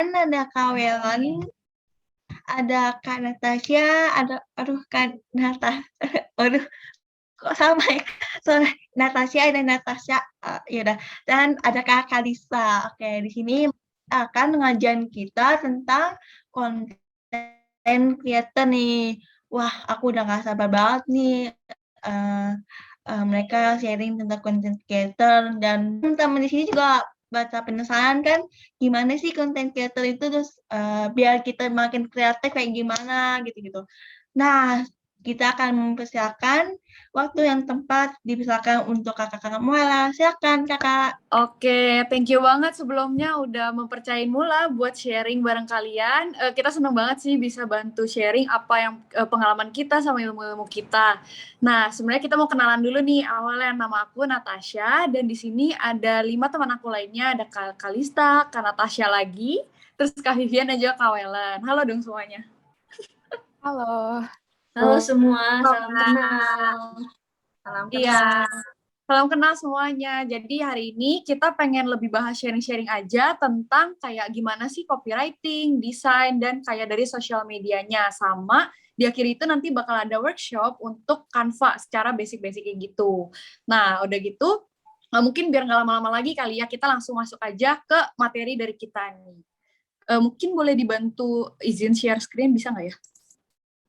ada Kak Welan, ada Kak Natasha, ada Kak aduh kok sama ya? Sorry, Natasha dan Natasha, ya udah, dan ada Kak Kalisa. Oke, di sini akan ngajarin kita tentang konten creator nih. Wah, aku udah nggak sabar banget nih, eee mereka sharing tentang content creator dan teman-teman di sini juga baca penasaran kan, gimana sih content creator itu, terus, biar kita makin kreatif kayak gimana gitu-gitu. Nah, kita akan mempersiapkan waktu yang tepat dipersilakan untuk Kakak-kakak Muala, silakan Kakak. Oke, thank you banget sebelumnya udah mempercayain Mula buat sharing bareng kalian. Kita seneng banget sih bisa bantu sharing apa yang pengalaman kita sama ilmu-ilmu kita. Nah, sebenarnya kita mau kenalan dulu nih. Awalnya nama aku Natasha dan di sini ada 5 teman aku lainnya. Ada Kak Kalista, Kak Natasha lagi, terus Kak Vivian dan juga Kak Welan. Halo dong semuanya. Halo. Halo semua, Salam salam kenal. Salam Iya, salam kenal semuanya. Jadi hari ini kita pengen lebih bahas sharing-sharing aja tentang kayak gimana sih copywriting, desain, dan kayak dari sosial medianya. Sama di akhir itu nanti bakal ada workshop untuk Canva secara basic-basic kayak gitu. Nah, udah gitu, mungkin biar nggak lama-lama lagi kali ya, kita langsung masuk aja ke materi dari kita nih. Mungkin boleh dibantu izin share screen, bisa nggak ya?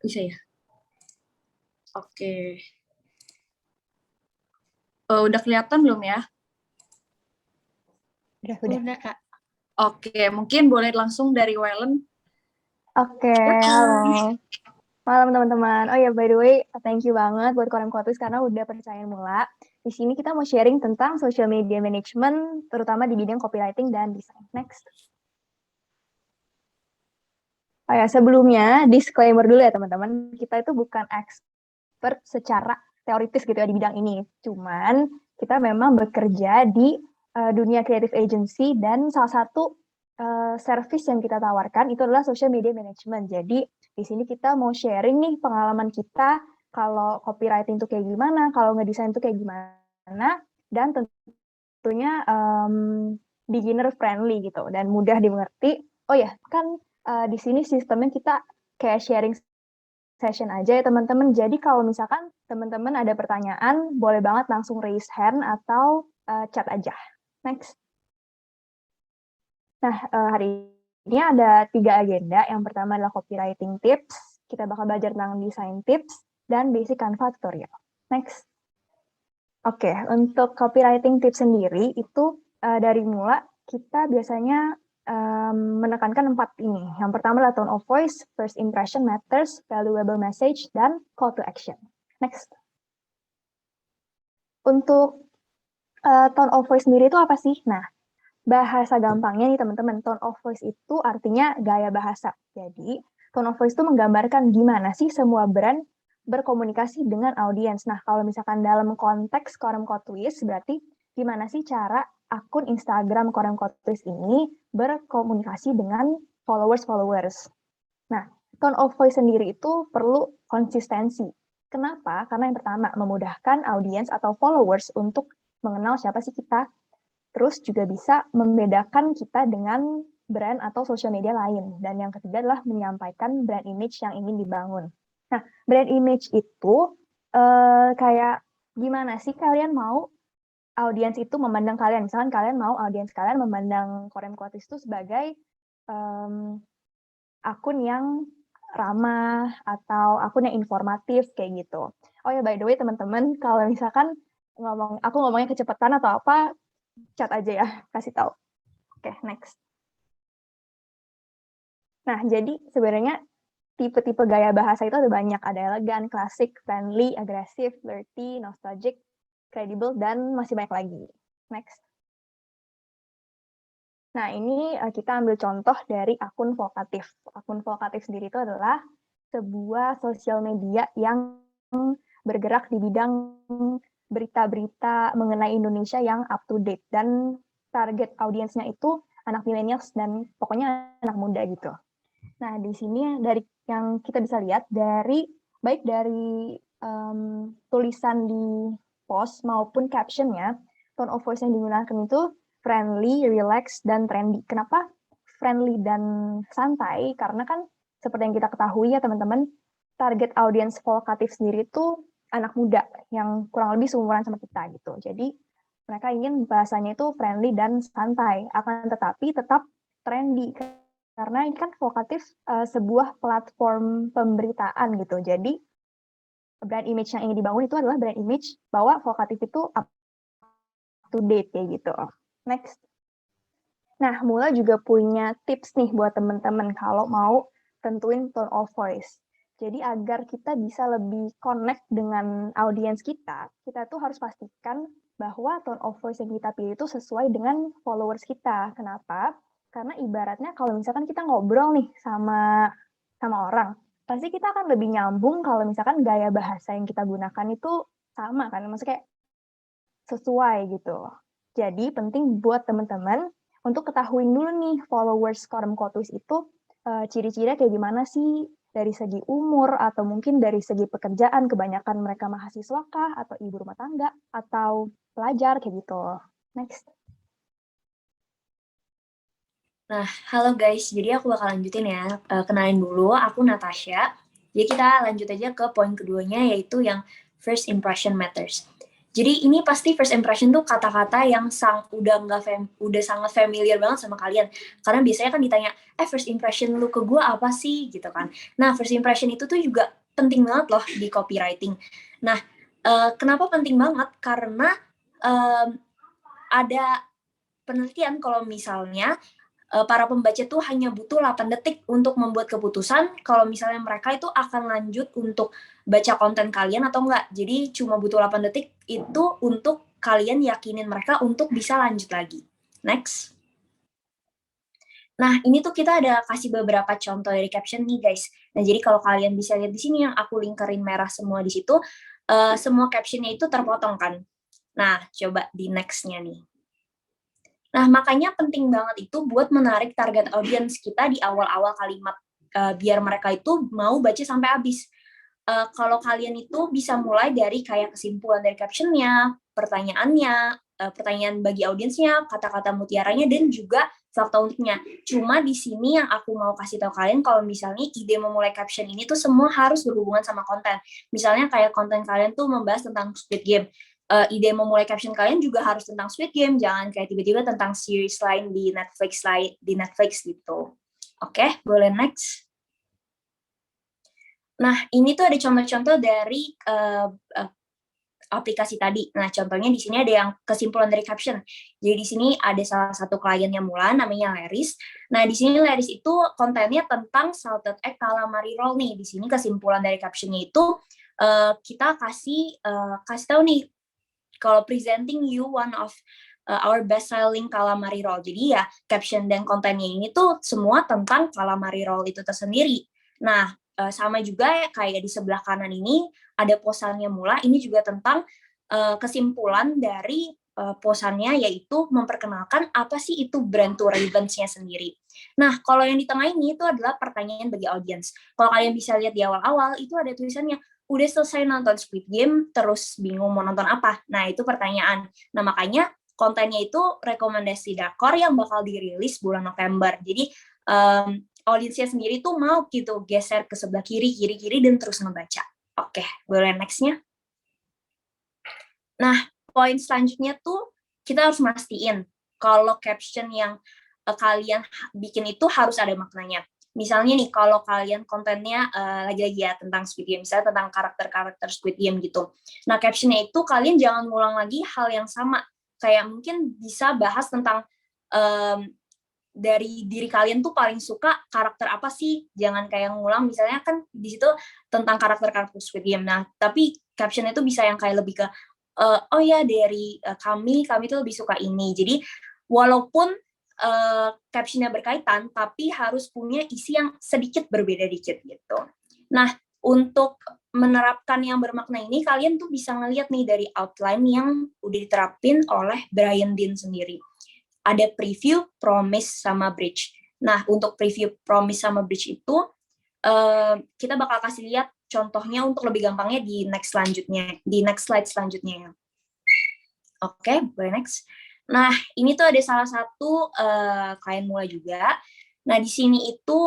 Bisa ya? Oke. Udah kelihatan belum ya? Udah Kak. Oke, mungkin boleh langsung dari Wellen. Oke, halo. Malam teman-teman. Oh ya, by the way, thank you banget buat Korem Kotis karena udah percaya Mula. Di sini kita mau sharing tentang social media management, terutama di bidang copywriting dan desain. Next. Oh ya, sebelumnya disclaimer dulu ya teman-teman. Kita itu bukan expert secara teoritis gitu ya di bidang ini. Cuman kita memang bekerja di dunia creative agency dan salah satu service yang kita tawarkan itu adalah social media management. Jadi di sini kita mau sharing nih pengalaman kita kalau copywriting itu kayak gimana, kalau ngedesain itu kayak gimana, dan tentunya beginner friendly gitu dan mudah dimengerti. Oh ya, kan di sini sistemnya kita kayak sharing session aja ya teman-teman. Jadi kalau misalkan teman-teman ada pertanyaan, boleh banget langsung raise hand atau chat aja. Next. Nah, hari ini ada 3 agenda. Yang pertama adalah copywriting tips. Kita bakal belajar tentang design tips dan basic Canva tutorial. Next. Oke, untuk copywriting tips sendiri itu dari Mula kita biasanya menekankan 4 ini. Yang pertama adalah tone of voice, first impression matters, valuable message, dan call to action. Next. Untuk tone of voice sendiri itu apa sih? Nah, bahasa gampangnya nih teman-teman, tone of voice itu artinya gaya bahasa. Jadi, tone of voice itu menggambarkan gimana sih semua brand berkomunikasi dengan audiens. Nah, kalau misalkan dalam konteks Korem Kotwis, berarti gimana sih cara akun Instagram Korem Kotwis ini berkomunikasi dengan followers-followers. Nah, tone of voice sendiri itu perlu konsistensi. Kenapa? Karena yang pertama, memudahkan audiens atau followers untuk mengenal siapa sih kita. Terus juga bisa membedakan kita dengan brand atau sosial media lain. Dan yang ketiga adalah menyampaikan brand image yang ingin dibangun. Nah, brand image itu kayak gimana sih kalian mau audiens itu memandang kalian? Misalkan kalian mau audiens kalian memandang Korem Kotis itu sebagai akun yang ramah atau akun yang informatif kayak gitu. Oh ya, by the way teman-teman, kalau misalkan aku ngomongnya kecepatan atau apa, chat aja ya, kasih tahu. Oke, next. Nah, jadi sebenarnya tipe-tipe gaya bahasa itu ada banyak. Ada elegan, klasik, friendly, agresif, flirty, nostalgic, credible, dan masih banyak lagi. Next. Nah, ini kita ambil contoh dari akun Vokatif. Akun Vokatif sendiri itu adalah sebuah sosial media yang bergerak di bidang berita-berita mengenai Indonesia yang up to date. Dan target audiensnya itu anak milenials dan pokoknya anak muda gitu. Nah, di sini dari yang kita bisa lihat baik dari tulisan di post maupun captionnya, tone of voice yang digunakan itu friendly, relaxed, dan trendy. Kenapa friendly dan santai, karena kan seperti yang kita ketahui ya teman-teman, target audience Volkatif sendiri itu anak muda yang kurang lebih seumuran sama kita gitu. Jadi mereka ingin bahasanya itu friendly dan santai, akan tetapi tetap trendy. Karena ini kan Volkatif sebuah platform pemberitaan gitu. Jadi brand image yang ingin dibangun itu adalah brand image bahwa Volkatif itu up to date kayak gitu. Next. Nah, Mula juga punya tips nih buat teman-teman kalau mau tentuin tone of voice. Jadi agar kita bisa lebih connect dengan audiens kita tuh harus pastikan bahwa tone of voice yang kita pilih itu sesuai dengan followers kita. Kenapa? Karena ibaratnya kalau misalkan kita ngobrol nih sama orang, pasti kita akan lebih nyambung kalau misalkan gaya bahasa yang kita gunakan itu sama kan, maksudnya kayak sesuai gitu. Jadi penting buat teman-teman untuk ketahuin dulu nih followers Quorum Quote Twist itu ciri-cirinya kayak gimana sih, dari segi umur atau mungkin dari segi pekerjaan, kebanyakan mereka mahasiswa kah atau ibu rumah tangga atau pelajar kayak gitu. Next. Nah, halo guys, jadi aku bakal lanjutin ya. Kenalin dulu, aku Natasha. Jadi kita lanjut aja ke poin keduanya, yaitu yang first impression matters. Jadi ini pasti first impression tuh kata-kata yang udah sangat familiar banget sama kalian. Karena biasanya kan ditanya, first impression lu ke gue apa sih? Gitu kan. Nah, first impression itu tuh juga penting banget loh di copywriting. Nah, kenapa penting banget? Karena ada penelitian kalau misalnya para pembaca tuh hanya butuh 8 detik untuk membuat keputusan kalau misalnya mereka itu akan lanjut untuk baca konten kalian atau enggak. Jadi cuma butuh 8 detik itu untuk kalian yakinin mereka untuk bisa lanjut lagi. Next. Nah, ini tuh kita ada kasih beberapa contoh dari caption nih, guys. Nah, jadi kalau kalian bisa lihat di sini yang aku lingkarin merah semua di situ, semua captionnya itu terpotong kan. Nah, coba di next-nya nih. Nah, makanya penting banget itu buat menarik target audience kita di awal-awal kalimat, biar mereka itu mau baca sampai habis. Kalau kalian itu bisa mulai dari kayak kesimpulan dari caption-nya, pertanyaannya, pertanyaan bagi audiensnya, kata-kata mutiaranya, dan juga fakta uniknya. Cuma di sini yang aku mau kasih tahu kalian, kalau misalnya ide memulai caption ini tuh semua harus berhubungan sama konten. Misalnya kayak konten kalian tuh membahas tentang Squid Game. Ide memulai caption kalian juga harus tentang Squid Game, jangan kayak tiba-tiba tentang series lain di Netflix gitu. Oke, boleh next. Nah, ini tuh ada contoh-contoh dari aplikasi tadi. Nah, contohnya di sini ada yang kesimpulan dari caption. Jadi di sini ada salah satu kliennya Mulan, namanya Laris. Nah, di sini Laris itu kontennya tentang salted egg calamari roll nih. Di sini kesimpulan dari captionnya itu kita kasih tahu nih, kalau presenting you one of our best-selling calamari roll. Jadi ya caption dan kontennya ini tuh semua tentang calamari roll itu tersendiri. Nah, sama juga kayak di sebelah kanan ini ada posannya Mula. Ini juga tentang kesimpulan dari posannya, yaitu memperkenalkan apa sih itu brand to relevance-nya sendiri. Nah, kalau yang di tengah ini itu adalah pertanyaan bagi audiens. Kalau kalian bisa lihat di awal-awal itu ada tulisannya, udah selesai nonton Squid Game, terus bingung mau nonton apa? Nah, itu pertanyaan. Nah, makanya kontennya itu rekomendasi drakor yang bakal dirilis bulan November. Jadi, audiensnya sendiri tuh mau gitu geser ke sebelah kiri, dan terus ngebaca. Oke, boleh next-nya. Nah, poin selanjutnya tuh kita harus mastiin kalau caption yang kalian bikin itu harus ada maknanya. Misalnya nih, kalau kalian kontennya lagi-lagi ya tentang Squid Game, misalnya tentang karakter-karakter Squid Game gitu. Nah, captionnya itu kalian jangan ngulang lagi hal yang sama. Kayak mungkin bisa bahas tentang dari diri kalian tuh paling suka karakter apa sih? Jangan kayak ngulang, misalnya kan di situ tentang karakter-karakter Squid Game. Nah, tapi captionnya itu bisa yang kayak lebih ke, oh ya dari kami tuh lebih suka ini. Jadi, walaupun captionnya berkaitan, tapi harus punya isi yang sedikit berbeda dikit gitu. Nah, untuk menerapkan yang bermakna ini, kalian tuh bisa ngeliat nih dari outline yang udah diterapin oleh Brian Dean sendiri. Ada preview, promise, sama bridge. Nah, untuk preview, promise, sama bridge itu, kita bakal kasih lihat contohnya untuk lebih gampangnya di next slide selanjutnya. Oke, boleh next. Nah, ini tuh ada salah satu klien Mula juga. Nah, di sini itu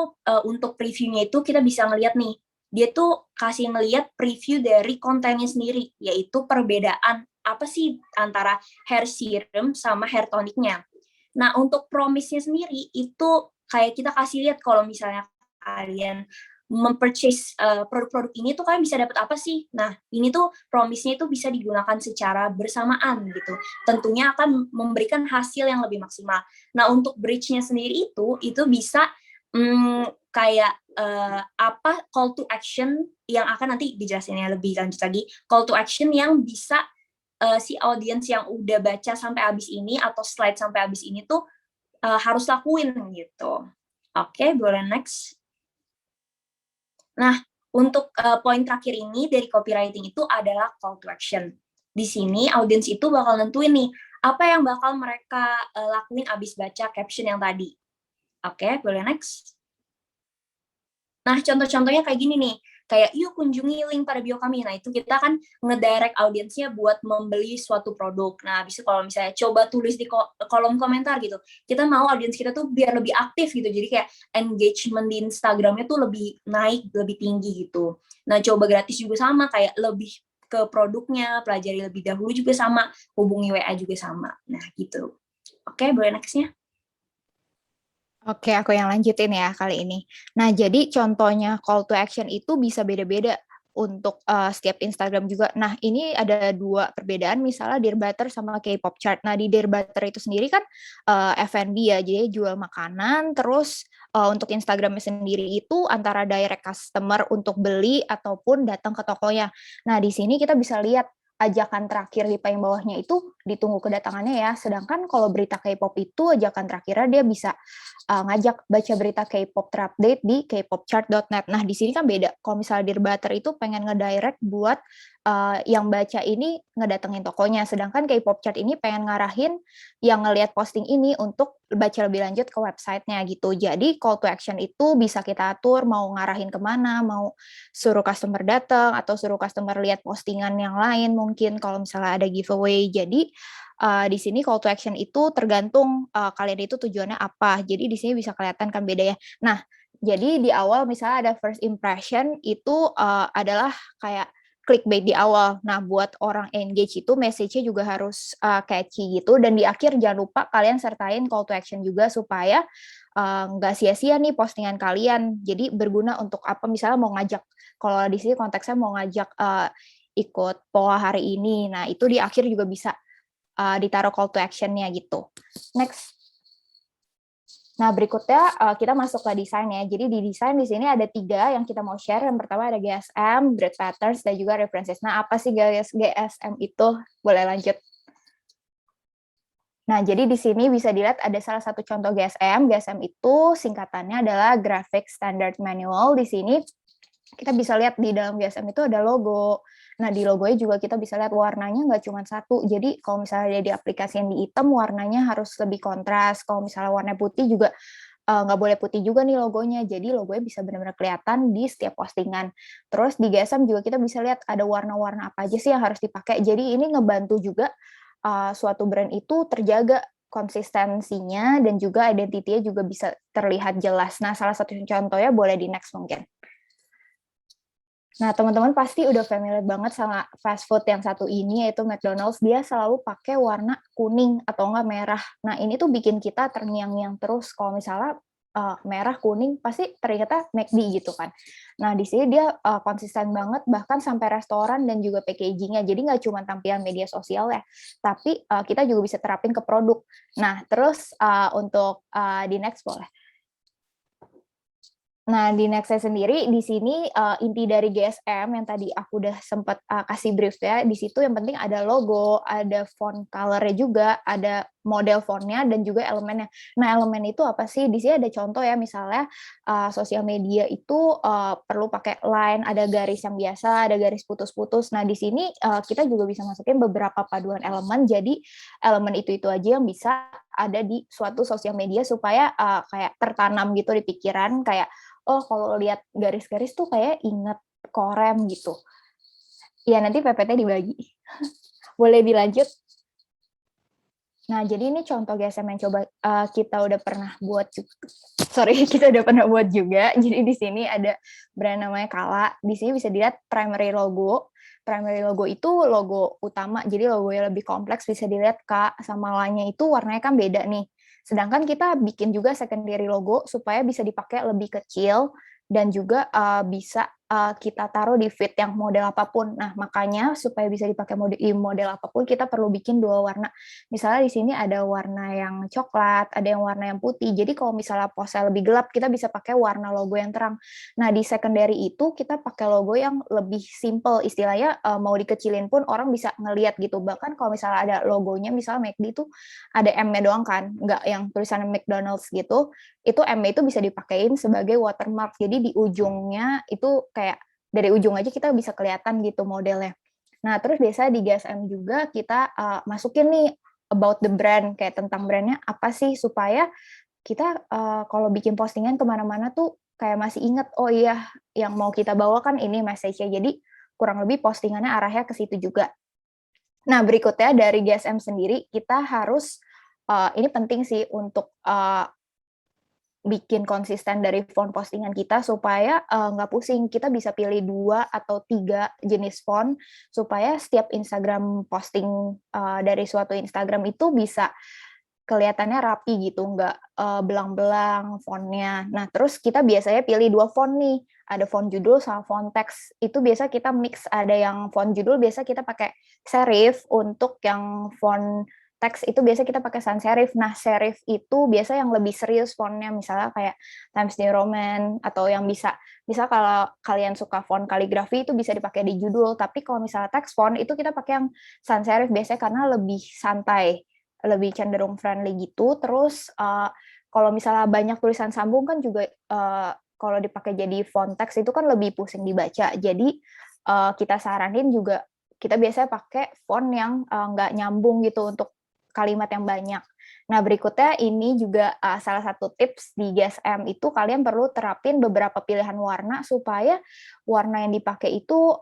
untuk previewnya itu kita bisa ngelihat nih, dia tuh kasih ngelihat preview dari kontennya sendiri, yaitu perbedaan apa sih antara hair serum sama hair tonicnya. Nah, untuk promise-nya sendiri itu kayak kita kasih lihat kalau misalnya kalian mempurchase produk-produk ini tuh kalian bisa dapat apa sih? Nah, ini tuh promise-nya itu bisa digunakan secara bersamaan gitu. Tentunya akan memberikan hasil yang lebih maksimal. Nah, untuk bridge-nya sendiri itu bisa kayak apa call to action yang akan nanti dijelasinnya lebih lanjut lagi. Call to action yang bisa si audiens yang udah baca sampai habis ini atau slide sampai habis ini tuh harus lakuin gitu. Oke, boleh next. Nah, untuk poin terakhir ini dari copywriting itu adalah call to action. Di sini audiens itu bakal nentuin nih, apa yang bakal mereka lakuin abis baca caption yang tadi. Oke, boleh next. Nah, contoh-contohnya kayak gini nih, kayak yuk kunjungi link pada bio kami. Nah, itu kita kan ngedirect audiensnya buat membeli suatu produk. Nah, habis itu kalau misalnya coba tulis di kolom komentar gitu, kita mau audiens kita tuh biar lebih aktif gitu. Jadi kayak engagement di Instagramnya tuh lebih naik, lebih tinggi gitu. Nah, coba gratis juga sama, kayak lebih ke produknya, pelajari lebih dahulu juga sama, hubungi WA juga sama. Nah, gitu. Oke, boleh next-nya. Oke, aku yang lanjutin ya kali ini. Nah, jadi contohnya call to action itu bisa beda-beda untuk setiap Instagram juga. Nah, ini ada dua perbedaan, misalnya Dear Butter sama K-pop chart. Nah, di Dear Butter itu sendiri kan F&B ya, jadi jual makanan. Terus untuk Instagramnya sendiri itu antara direct customer untuk beli ataupun datang ke tokonya. Nah, di sini kita bisa lihat ajakan terakhir di paling bawahnya itu ditunggu kedatangannya ya. Sedangkan kalau berita K-pop itu ajakan terakhirnya dia bisa ngajak baca berita K-pop terupdate di kpopchart.net. Nah, di sini kan beda. Kalau misalnya Dear Butter itu pengen ngedirect buat yang baca ini ngedatengin tokonya, sedangkan K-pop chart ini pengen ngarahin yang ngelihat posting ini untuk baca lebih lanjut ke websitenya gitu. Jadi call to action itu bisa kita atur mau ngarahin kemana, mau suruh customer datang atau suruh customer lihat postingan yang lain mungkin kalau misalnya ada giveaway. Jadi di sini call to action itu tergantung kalian itu tujuannya apa. Jadi di sini bisa kelihatan kan beda ya. Nah, jadi di awal misalnya ada first impression itu adalah kayak clickbait di awal. Nah, buat orang engage itu message-nya juga harus catchy gitu. Dan di akhir jangan lupa kalian sertain call to action juga supaya nggak sia-sia nih postingan kalian. Jadi berguna untuk apa? Misalnya mau ngajak, kalau di sini konteksnya mau ngajak ikut POA hari ini. Nah, itu di akhir juga bisa ditaruh call to action-nya gitu. Next. Nah, berikutnya kita masuk ke desain ya. Jadi di desain di sini ada 3 yang kita mau share. Yang pertama ada GSM, Brand Patterns, dan juga References. Nah, apa sih GSM itu? Boleh lanjut. Nah, jadi di sini bisa dilihat ada salah satu contoh GSM. GSM itu singkatannya adalah Graphic Standard Manual. Di sini kita bisa lihat di dalam GSM itu ada logo. Nah, di logonya juga kita bisa lihat warnanya nggak cuma satu. Jadi, kalau misalnya dia di aplikasi yang di hitam, warnanya harus lebih kontras. Kalau misalnya warna putih juga nggak boleh putih juga nih logonya. Jadi, logonya bisa benar-benar kelihatan di setiap postingan. Terus, di GSM juga kita bisa lihat ada warna-warna apa aja sih yang harus dipakai. Jadi, ini ngebantu juga suatu brand itu terjaga konsistensinya dan juga identitinya juga bisa terlihat jelas. Nah, salah satu contohnya boleh di next mungkin. Nah, teman-teman pasti udah familiar banget sama fast food yang satu ini, yaitu McDonald's. Dia selalu pakai warna kuning atau enggak merah. Nah, ini tuh bikin kita terngiang-ngiang terus. Kalau misalnya merah, kuning, pasti teringatnya McD gitu kan. Nah, di sini dia konsisten banget, bahkan sampai restoran dan juga packaging-nya. Jadi nggak cuma tampilan media sosial ya, tapi kita juga bisa terapin ke produk. Nah, terus untuk di next boleh. Nah, di Nextnya sendiri, di sini inti dari GSM yang tadi aku udah sempat kasih brief ya, di situ yang penting ada logo, ada font color-nya juga, ada model font-nya, dan juga elemennya. Nah, elemen itu apa sih? Di sini ada contoh ya, misalnya sosial media itu perlu pakai line, ada garis yang biasa, ada garis putus-putus. Nah, di sini kita juga bisa masukin beberapa paduan elemen, jadi elemen itu aja yang bisa ada di suatu sosial media supaya kayak tertanam gitu di pikiran, kayak oh kalau lihat garis-garis tuh kayak inget korem gitu. Ya nanti PPT dibagi. Boleh dilanjut? Nah, jadi ini contoh GSM yang coba kita udah pernah buat kita udah pernah buat juga. Jadi di sini ada brand namanya Kala. Di sini bisa dilihat primary logo. Primary logo itu logo utama, jadi logonya lebih kompleks. Bisa dilihat K sama L-nya itu warnanya kan beda nih. Sedangkan kita bikin juga secondary logo supaya bisa dipakai lebih kecil dan juga bisa kita taruh di feed yang model apapun. Nah, makanya supaya bisa dipakai model apapun, kita perlu bikin 2 warna. Misalnya di sini ada warna yang coklat, ada yang warna yang putih. Jadi kalau misalnya postnya lebih gelap, kita bisa pakai warna logo yang terang. Nah, di secondary itu kita pakai logo yang lebih simple. Istilahnya mau dikecilin pun orang bisa ngelihat gitu. Bahkan kalau misalnya ada logonya, misalnya McD itu ada M-nya doang kan, nggak yang tulisan McDonald's gitu. Itu M-nya itu bisa dipakein sebagai watermark. Jadi di ujungnya itu kayak dari ujung aja kita bisa kelihatan gitu modelnya. Nah, terus biasa di GSM juga kita masukin nih about the brand, kayak tentang brandnya apa sih, supaya kita kalau bikin postingan kemana-mana tuh kayak masih inget, oh iya, yang mau kita bawa kan ini message-nya. Jadi kurang lebih postingannya arahnya ke situ juga. Nah, berikutnya dari GSM sendiri, kita harus, ini penting sih untuk bikin konsisten dari font postingan kita supaya nggak pusing. Kita bisa pilih 2 atau 3 jenis font supaya setiap Instagram posting dari suatu Instagram itu bisa kelihatannya rapi gitu, nggak belang-belang fontnya. Nah, terus kita biasanya pilih 2 font nih, ada font judul sama font teks. Itu biasa kita mix, ada yang font judul biasa kita pakai serif, untuk yang font teks itu biasa kita pakai sans serif. Nah, serif itu biasa yang lebih serius fontnya, misalnya kayak Times New Roman, atau yang bisa kalau kalian suka font kaligrafi itu bisa dipakai di judul, tapi kalau misalnya teks font itu kita pakai yang sans serif biasanya karena lebih santai, lebih cenderung friendly gitu. Terus kalau misalnya banyak tulisan sambung kan juga kalau dipakai jadi font teks itu kan lebih pusing dibaca. Jadi kita saranin juga kita biasanya pakai font yang nggak nyambung gitu untuk kalimat yang banyak. Nah, berikutnya ini juga salah satu tips di GSM itu kalian perlu terapin beberapa pilihan warna supaya warna yang dipakai itu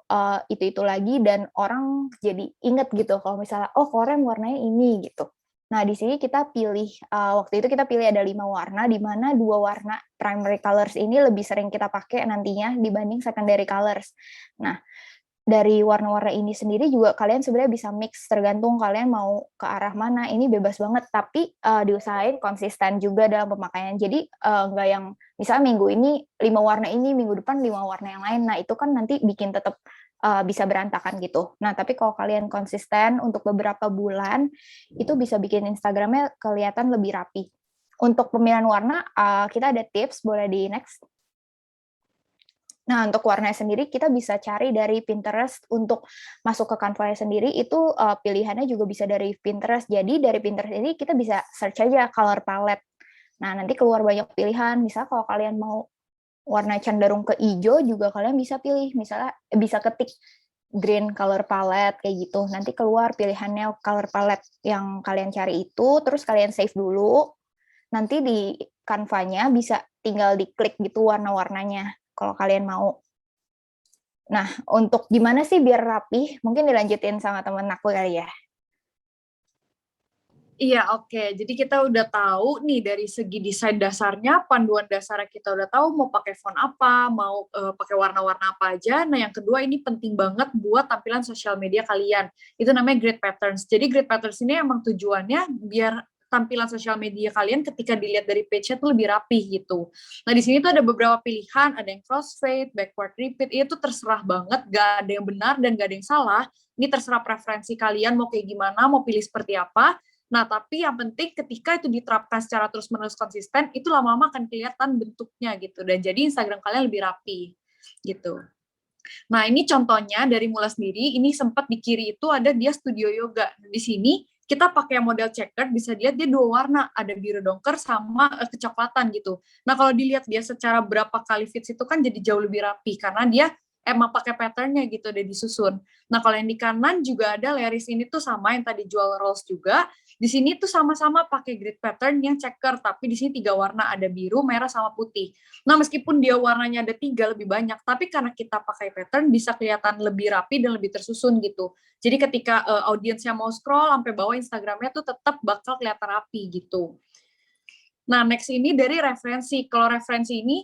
itu lagi dan orang jadi inget gitu kalau misalnya oh Korem warnanya ini gitu. Nah, di sini kita pilih waktu itu kita pilih ada 5 warna, di mana 2 warna primary colors ini lebih sering kita pakai nantinya dibanding secondary colors. Nah, dari warna-warna ini sendiri juga kalian sebenarnya bisa mix, tergantung kalian mau ke arah mana. Ini bebas banget, tapi diusahain konsisten juga dalam pemakaian. Jadi nggak yang misalnya minggu ini 5 warna ini, minggu depan 5 warna yang lain. Nah, itu kan nanti bikin tetap bisa berantakan gitu. Nah, tapi kalau kalian konsisten untuk beberapa bulan, itu bisa bikin Instagramnya kelihatan lebih rapi. Untuk pemilihan warna, kita ada tips, boleh di next. Nah, untuk warnanya sendiri kita bisa cari dari Pinterest. Untuk masuk ke Canva sendiri itu pilihannya juga bisa dari Pinterest. Jadi dari Pinterest ini kita bisa search aja color palette. Nah, nanti keluar banyak pilihan. Misal kalau kalian mau warna cenderung ke hijau juga kalian bisa pilih. Misalnya bisa ketik green color palette kayak gitu. Nanti keluar pilihannya color palette yang kalian cari itu, terus kalian save dulu. Nanti di Canva-nya bisa tinggal diklik gitu warna-warnanya kalau kalian mau. Nah, untuk gimana sih biar rapi? Mungkin dilanjutin sama temen aku kali ya. Iya, oke. Jadi kita udah tahu nih dari segi desain dasarnya, panduan dasarnya kita udah tahu mau pakai font apa, mau pakai warna-warna apa aja. Nah, yang kedua ini penting banget buat tampilan sosial media kalian. Itu namanya grid patterns. Jadi grid patterns ini emang tujuannya biar tampilan sosial media kalian ketika dilihat dari page-nya tuh lebih rapih gitu. Nah, di sini tuh ada beberapa pilihan, ada yang crossfade, backward repeat, itu terserah banget, gak ada yang benar dan gak ada yang salah. Ini terserah preferensi kalian mau kayak gimana, mau pilih seperti apa. Nah, tapi yang penting ketika itu diterapkan secara terus-menerus konsisten, itu lama-lama akan kelihatan bentuknya gitu. Dan jadi Instagram kalian lebih rapi gitu. Nah, ini contohnya dari Mula sendiri, ini sempat di kiri itu ada dia studio yoga. Di sini kita pakai model checkered, bisa dilihat dia 2 warna, ada biru dongker sama kecoklatan gitu. Nah, kalau dilihat dia secara berapa kali fits itu kan jadi jauh lebih rapi, karena dia emang pakai patternnya gitu, udah disusun. Nah, kalau yang di kanan juga ada Leris ini tuh sama yang tadi jual rolls juga. Di sini tuh sama-sama pakai grid pattern yang checker, tapi di sini 3 warna, ada biru, merah, sama putih. Nah, meskipun dia warnanya ada 3 lebih banyak, tapi karena kita pakai pattern bisa kelihatan lebih rapi dan lebih tersusun gitu. Jadi ketika audiensnya mau scroll sampai bawah Instagramnya tuh tetap bakal kelihatan rapi gitu. Nah, next ini dari referensi. Kalau referensi ini,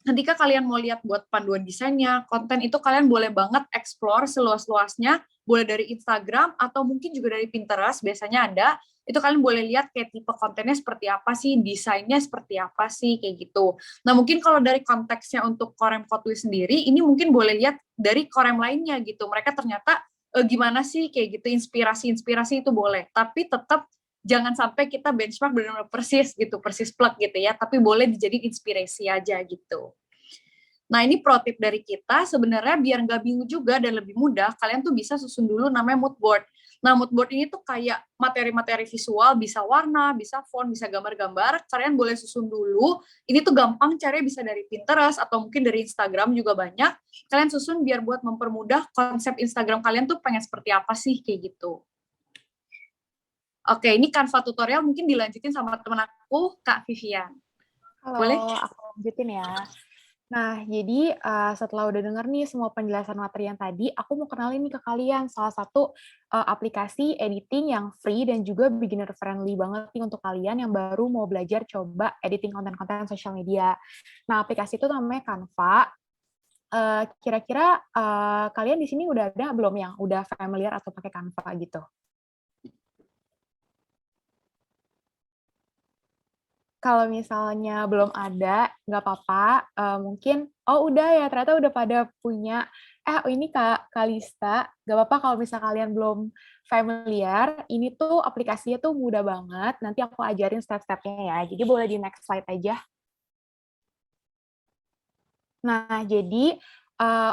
ketika kalian mau lihat buat panduan desainnya, konten itu kalian boleh banget explore seluas-luasnya, boleh dari Instagram atau mungkin juga dari Pinterest, biasanya ada. Itu kalian boleh lihat kayak tipe kontennya seperti apa sih, desainnya seperti apa sih, kayak gitu. Nah, mungkin kalau dari konteksnya untuk Korem Kotwi sendiri, ini mungkin boleh lihat dari Korem lainnya gitu. Mereka ternyata gimana sih kayak gitu, inspirasi-inspirasi itu boleh. Tapi tetap jangan sampai kita benchmark benar-benar persis gitu, persis plug gitu ya, tapi boleh dijadiin inspirasi aja gitu. Nah, ini pro tip dari kita, sebenarnya biar nggak bingung juga dan lebih mudah, kalian tuh bisa susun dulu namanya mood board. Nah, mood board ini tuh kayak materi-materi visual, bisa warna, bisa font, bisa gambar-gambar, kalian boleh susun dulu. Ini tuh gampang, caranya bisa dari Pinterest atau mungkin dari Instagram juga banyak. Kalian susun biar buat mempermudah konsep Instagram kalian tuh pengen seperti apa sih, kayak gitu. Oke, ini Canva tutorial mungkin dilanjutin sama teman aku, Kak Vivian. Halo, Boleh? aku lanjutin ya. Nah, jadi setelah udah denger nih semua penjelasan materi yang tadi, aku mau kenalin nih ke kalian salah satu aplikasi editing yang free dan juga beginner friendly banget nih untuk kalian yang baru mau belajar coba editing konten-konten sosial media. Nah, aplikasi itu namanya Canva. Kira-kira kalian di sini udah ada belum yang udah familiar atau pakai Canva gitu? Kalau misalnya belum ada, nggak apa-apa, mungkin, oh udah ya, ternyata udah pada punya, ini Kak Kalista, nggak apa-apa kalau misal kalian belum familiar, ini tuh aplikasinya tuh mudah banget, nanti aku ajarin step-stepnya ya, jadi boleh di next slide aja. Nah, jadi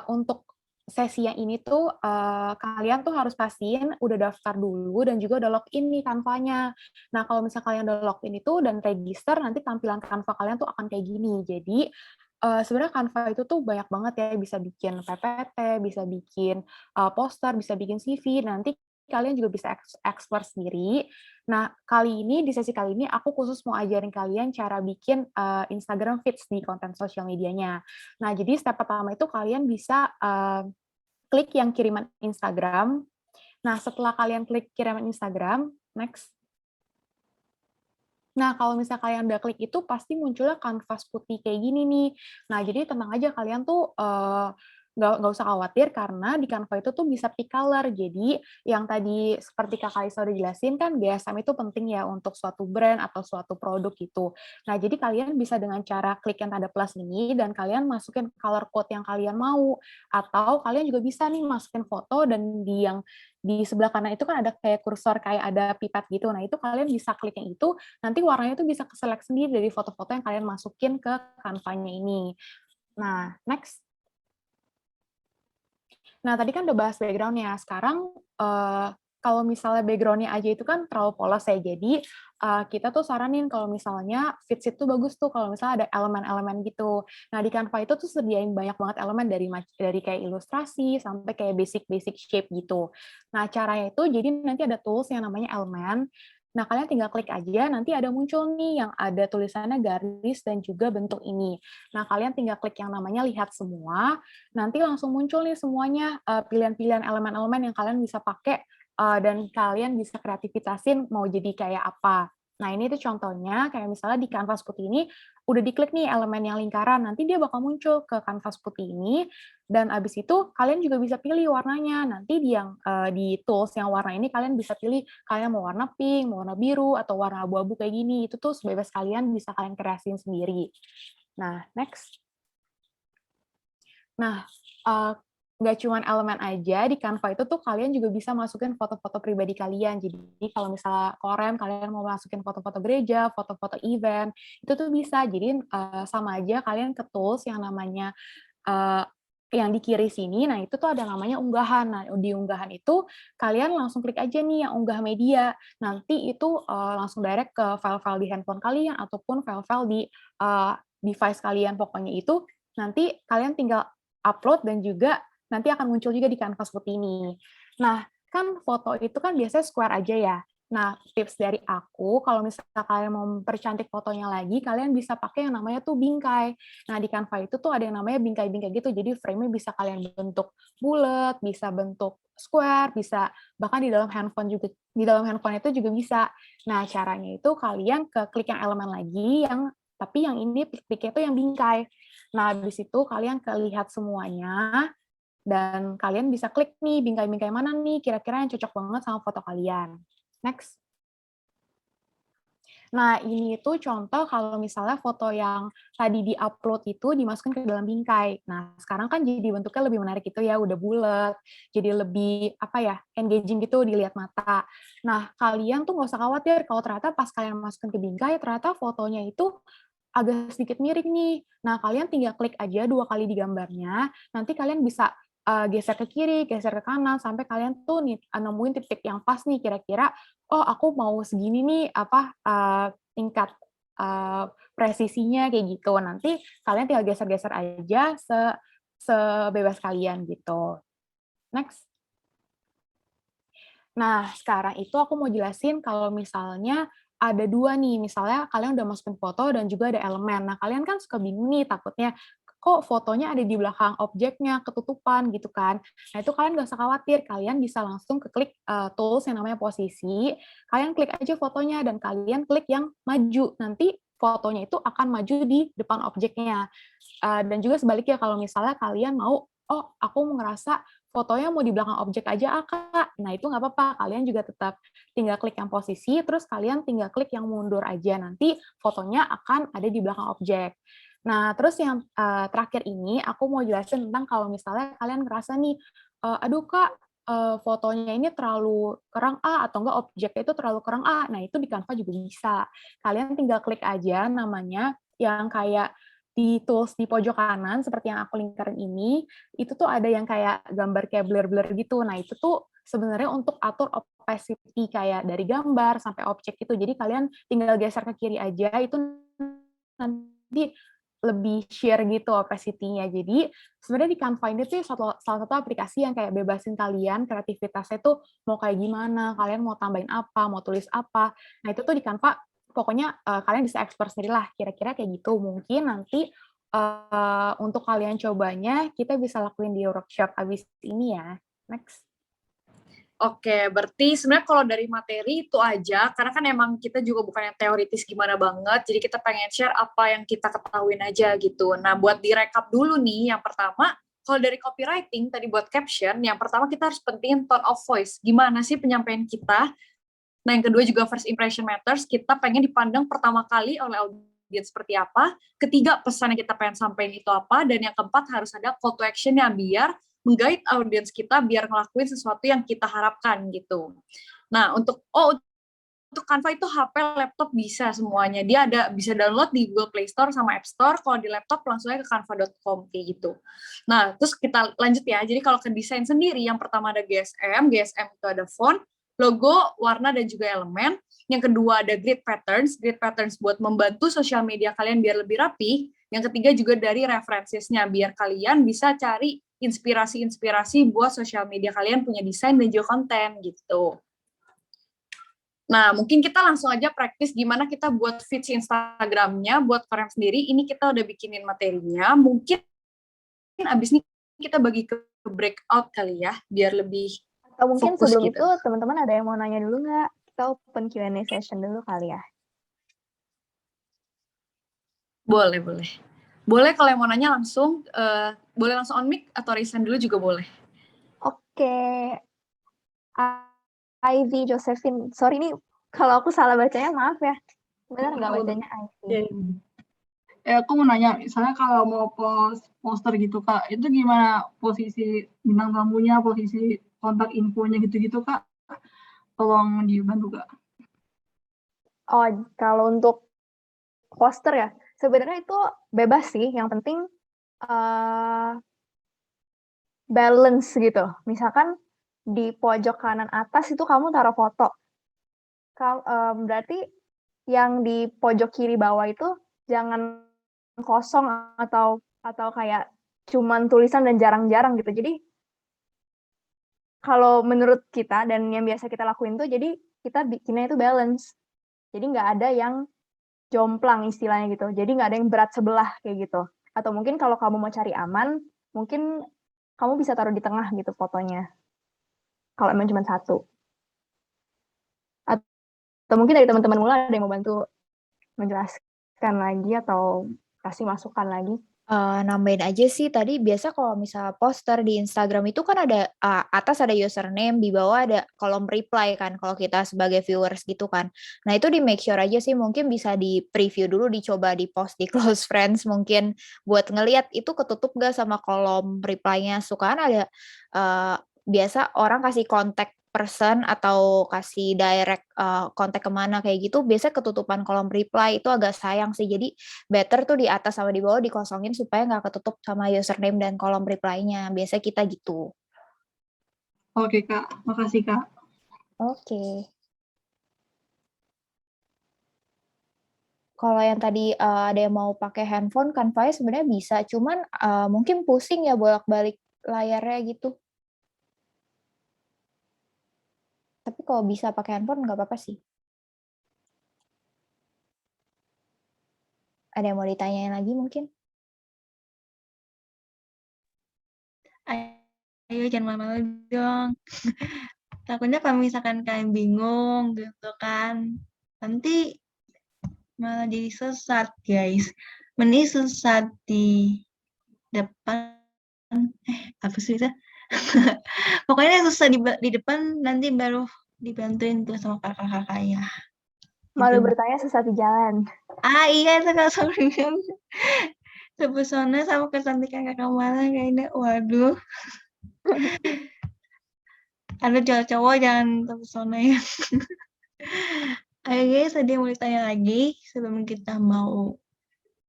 untuk sesi yang ini tuh kalian tuh harus pastiin udah daftar dulu dan juga udah login nih Canva-nya. Nah, kalau misalnya kalian udah login itu dan register, nanti tampilan Canva kalian tuh akan kayak gini. Jadi sebenarnya Canva itu tuh banyak banget ya, bisa bikin PPT, bisa bikin poster, bisa bikin CV. Nanti kalian juga bisa explore sendiri. Nah, di sesi kali ini aku khusus mau ajarin kalian cara bikin Instagram feeds di konten sosial medianya. Nah, jadi step pertama itu kalian bisa klik yang kiriman Instagram. Nah, setelah kalian klik kiriman Instagram, next. Nah, kalau misalnya kalian udah klik itu, pasti munculnya kanvas putih kayak gini nih. Nah, jadi tenang aja kalian tuh nggak usah khawatir karena di Canva itu tuh bisa pick color. Jadi yang tadi seperti Kak Kalisa udah jelasin kan GSM itu penting ya untuk suatu brand atau suatu produk gitu. Nah, jadi kalian bisa dengan cara klik yang tanda plus ini dan kalian masukin color code yang kalian mau. Atau kalian juga bisa nih masukin foto dan di sebelah kanan itu kan ada kayak kursor kayak ada pipet gitu. Nah, itu kalian bisa klik yang itu, nanti warnanya itu bisa keselect sendiri dari foto-foto yang kalian masukin ke Canva-nya ini. Nah, next. Nah, tadi kan udah bahas background-nya. Sekarang, kalau misalnya background-nya aja itu kan terlalu polos ya. Jadi, kita tuh saranin kalau misalnya feeds itu bagus tuh kalau misalnya ada elemen-elemen gitu. Nah, di Canva itu tuh sediain banyak banget elemen dari kayak ilustrasi sampai kayak basic-basic shape gitu. Nah, caranya itu jadi nanti ada tools yang namanya elemen. Nah, kalian tinggal klik aja, nanti ada muncul nih yang ada tulisannya garis dan juga bentuk ini. Nah, kalian tinggal klik yang namanya lihat semua, nanti langsung muncul nih semuanya pilihan-pilihan elemen-elemen yang kalian bisa pakai dan kalian bisa kreativitasin mau jadi kayak apa. Nah, ini tuh contohnya, kayak misalnya di kanvas putih ini, udah diklik nih elemen yang lingkaran, nanti dia bakal muncul ke kanvas putih ini, dan abis itu kalian juga bisa pilih warnanya. Nanti di tools yang warna ini, kalian bisa pilih kalian mau warna pink, mau warna biru, atau warna abu-abu kayak gini. Itu tuh sebebas kalian bisa kalian kreasiin sendiri. Nah, next. Nah, nggak cuma elemen aja, di Canva itu tuh kalian juga bisa masukin foto-foto pribadi kalian. Jadi kalau misalnya Korem, kalian mau masukin foto-foto gereja, foto-foto event, itu tuh bisa. Jadi sama aja kalian ke tools yang namanya yang di kiri sini, nah itu tuh ada namanya unggahan. Nah, di unggahan itu kalian langsung klik aja nih yang unggah media. Nanti itu langsung direct ke file-file di handphone kalian ataupun file-file di device kalian. Pokoknya itu nanti kalian tinggal upload dan juga nanti akan muncul juga di kanvas putih ini. Nah, kan foto itu kan biasanya square aja ya. Nah, tips dari aku, kalau misalnya kalian mau mempercantik fotonya lagi, kalian bisa pakai yang namanya tuh bingkai. Nah, di Canva itu tuh ada yang namanya bingkai-bingkai gitu, jadi frame-nya bisa kalian bentuk bulat, bisa bentuk square, bisa bahkan di dalam handphone juga, di dalam handphone itu juga bisa. Nah, caranya itu kalian klik yang elemen lagi, tapi yang ini kliknya itu yang bingkai. Nah, habis itu kalian lihat semuanya, dan kalian bisa klik nih, bingkai-bingkai mana nih kira-kira yang cocok banget sama foto kalian. Next. Nah, ini itu contoh kalau misalnya foto yang tadi di-upload itu dimasukkan ke dalam bingkai. Nah, sekarang kan jadi bentuknya lebih menarik itu ya, udah bulat, jadi lebih, apa ya, engaging gitu dilihat mata. Nah, kalian tuh nggak usah khawatir kalau ternyata pas kalian masukkan ke bingkai, ternyata fotonya itu agak sedikit miring nih. Nah, kalian tinggal klik aja 2 kali di gambarnya, nanti kalian bisa geser ke kiri, geser ke kanan, sampai kalian tuh nemuin titik yang pas nih, kira-kira, oh aku mau segini nih, tingkat presisinya kayak gitu. Nanti kalian tinggal geser-geser aja sebebas kalian gitu. Next. Nah, sekarang itu aku mau jelasin kalau misalnya ada 2 nih, misalnya kalian udah masukin foto dan juga ada elemen. Nah, kalian kan suka bingung nih takutnya, kok fotonya ada di belakang objeknya, ketutupan gitu kan. Nah, itu kalian nggak usah khawatir, kalian bisa langsung klik tools yang namanya posisi, kalian klik aja fotonya dan kalian klik yang maju. Nanti fotonya itu akan maju di depan objeknya. Dan juga sebaliknya kalau misalnya kalian mau, oh aku ngerasa fotonya mau di belakang objek aja Kak. Nah, itu nggak apa-apa. Kalian juga tetap tinggal klik yang posisi, terus kalian tinggal klik yang mundur aja. Nanti fotonya akan ada di belakang objek. Nah, terus yang terakhir ini, aku mau jelasin tentang kalau misalnya kalian ngerasa nih, aduh Kak, fotonya ini terlalu kerang atau enggak objeknya itu terlalu kerang Nah, itu di Canva juga bisa. Kalian tinggal klik aja namanya yang kayak di tools di pojok kanan, seperti yang aku lingkarin ini, itu tuh ada yang kayak gambar kayak blur-blur gitu. Nah, itu tuh sebenarnya untuk atur opacity kayak dari gambar sampai objek itu. Jadi kalian tinggal geser ke kiri aja, itu nanti lebih share gitu opacity-nya. Jadi sebenarnya di Canva ini tuh salah satu aplikasi yang kayak bebasin kalian kreativitasnya tuh mau kayak gimana, kalian mau tambahin apa, mau tulis apa. Nah, itu tuh di Canva pokoknya kalian bisa explore sendirilah, kira-kira kayak gitu. Mungkin nanti untuk kalian cobanya, kita bisa lakuin di workshop abis ini ya. Next. Oke, berarti sebenarnya kalau dari materi itu aja, karena kan emang kita juga bukan yang teoritis gimana banget, jadi kita pengen share apa yang kita ketahuin aja gitu. Nah, buat direkap dulu nih, yang pertama, kalau dari copywriting, tadi buat caption, yang pertama kita harus pentingin tone of voice. Gimana sih penyampaian kita? Nah, yang kedua juga first impression matters, kita pengen dipandang pertama kali oleh audiens seperti apa, ketiga pesan yang kita pengen sampaikan itu apa, dan yang keempat harus ada call to action-nya biar meng-guide audiens kita biar ngelakuin sesuatu yang kita harapkan gitu. Nah, untuk Canva itu HP, laptop bisa semuanya. Dia bisa download di Google Play Store sama App Store. Kalau di laptop langsung aja ke canva.com kayak gitu. Nah, terus kita lanjut ya. Jadi kalau ke desain sendiri, yang pertama ada GSM. GSM itu ada font, logo, warna, dan juga elemen. Yang kedua ada grid patterns. Grid patterns buat membantu sosial media kalian biar lebih rapi. Yang ketiga juga dari referensiesnya, biar kalian bisa cari inspirasi-inspirasi buat sosial media kalian punya desain dan juga konten gitu. Nah, mungkin kita langsung aja praktis gimana kita buat feeds Instagramnya, buat kalian sendiri. Ini kita udah bikinin materinya. Mungkin abis ini kita bagi ke breakout kali ya, biar lebih Atau mungkin fokus sebelum gitu. itu teman-teman ada yang mau nanya dulu nggak? Kita open Q&A session dulu kali ya. Boleh. Boleh kalau yang mau nanya langsung, boleh langsung on mic atau raise hand dulu juga boleh. Oke. Ivy Josephine. Sorry nih, kalau aku salah bacanya maaf ya. Benar nggak bacanya Ivy? Aku mau nanya, misalnya kalau mau poster gitu Kak, itu gimana posisi bintang tamunya, posisi kontak infonya gitu-gitu Kak? Tolong dibantu Kak. Oh, kalau untuk poster ya, sebenarnya itu bebas sih. Yang penting balance gitu. Misalkan di pojok kanan atas itu kamu taruh foto. Berarti yang di pojok kiri bawah itu jangan kosong atau kayak cuman tulisan dan jarang-jarang gitu. Jadi kalau menurut kita dan yang biasa kita lakuin tuh, jadi kita bikinnya itu balance. Jadi nggak ada yang jomplang istilahnya gitu. Jadi nggak ada yang berat sebelah kayak gitu. Atau mungkin kalau kamu mau cari aman, mungkin kamu bisa taruh di tengah gitu fotonya. Kalau emang cuma satu. Atau mungkin dari teman-teman mula ada yang mau bantu menjelaskan lagi atau kasih masukan lagi. Nambahin aja sih tadi biasa kalau misalnya poster di Instagram itu kan ada atas ada username, di bawah ada kolom reply kan kalau kita sebagai viewers gitu kan. Nah itu di make sure aja sih mungkin bisa di preview dulu, dicoba di post di close friends mungkin buat ngelihat itu ketutup gak sama kolom reply-nya. Suka kan ada biasa orang kasih kontak person atau kasih direct kontak kemana kayak gitu, biasa ketutupan kolom reply itu agak sayang sih. Jadi better tuh di atas sama di bawah dikosongin supaya nggak ketutup sama username dan kolom reply-nya. Biasa kita gitu. Oke, Kak. Makasih, Kak. Oke. Kalau yang tadi ada yang mau pakai handphone, Canva sebenarnya bisa. Cuman mungkin pusing ya bolak-balik layarnya gitu. Tapi kalau bisa pakai handphone nggak apa-apa sih. Ada yang mau ditanyain lagi mungkin? Ayo jangan malu-malu dong. Takutnya kalau misalkan kalian bingung gitu kan, nanti malah jadi sesat guys. Mending sesat di depan. Apa sih itu? Pokoknya susah di depan, nanti baru dibantuin tuh sama kakak-kakaknya. Malu Gitu. bertanya sesat di jalan. Iya itu kalau sebelumnya terpesona sama kecantikan kakak malah kayaknya, waduh. Ada cowok-cowok jangan terpesona ya. Ayo guys, ada yang mau ditanya lagi sebelum kita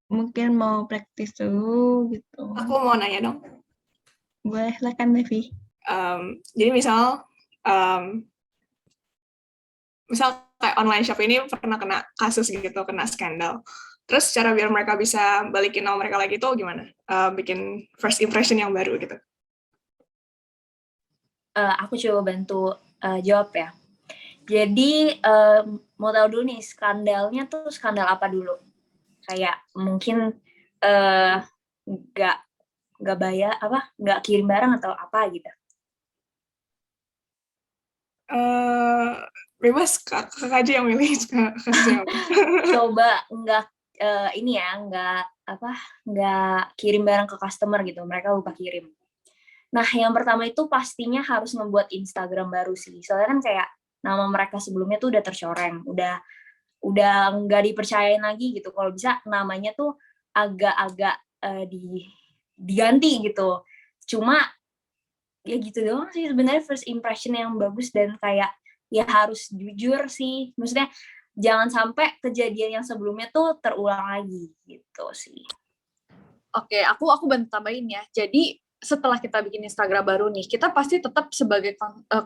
mungkin mau praktis dulu gitu. Aku mau nanya dong. Boleh, silakan Devi. Jadi misal kayak online shop ini pernah kena kasus gitu, kena skandal. Terus cara biar mereka bisa balikin nama mereka lagi itu gimana? Bikin first impression yang baru gitu. Aku coba bantu jawab ya. Jadi mau tahu dulu nih skandalnya tuh skandal apa dulu? Kayak mungkin nggak bayar nggak kirim barang atau apa gitu. Bebas kakak aja yang milih. Coba nggak nggak kirim barang ke customer gitu, mereka lupa kirim. Nah yang pertama itu pastinya harus membuat Instagram baru sih, soalnya kan kayak nama mereka sebelumnya tuh udah tercoreng, udah nggak dipercayain lagi gitu. Kalau bisa namanya tuh agak-agak diganti gitu. Cuma ya gitu doang sih sebenarnya first impression yang bagus, dan kayak ya harus jujur sih. Maksudnya jangan sampai kejadian yang sebelumnya tuh terulang lagi gitu sih. Oke, aku bantu tambahin ya. Jadi setelah kita bikin Instagram baru nih, kita pasti tetap sebagai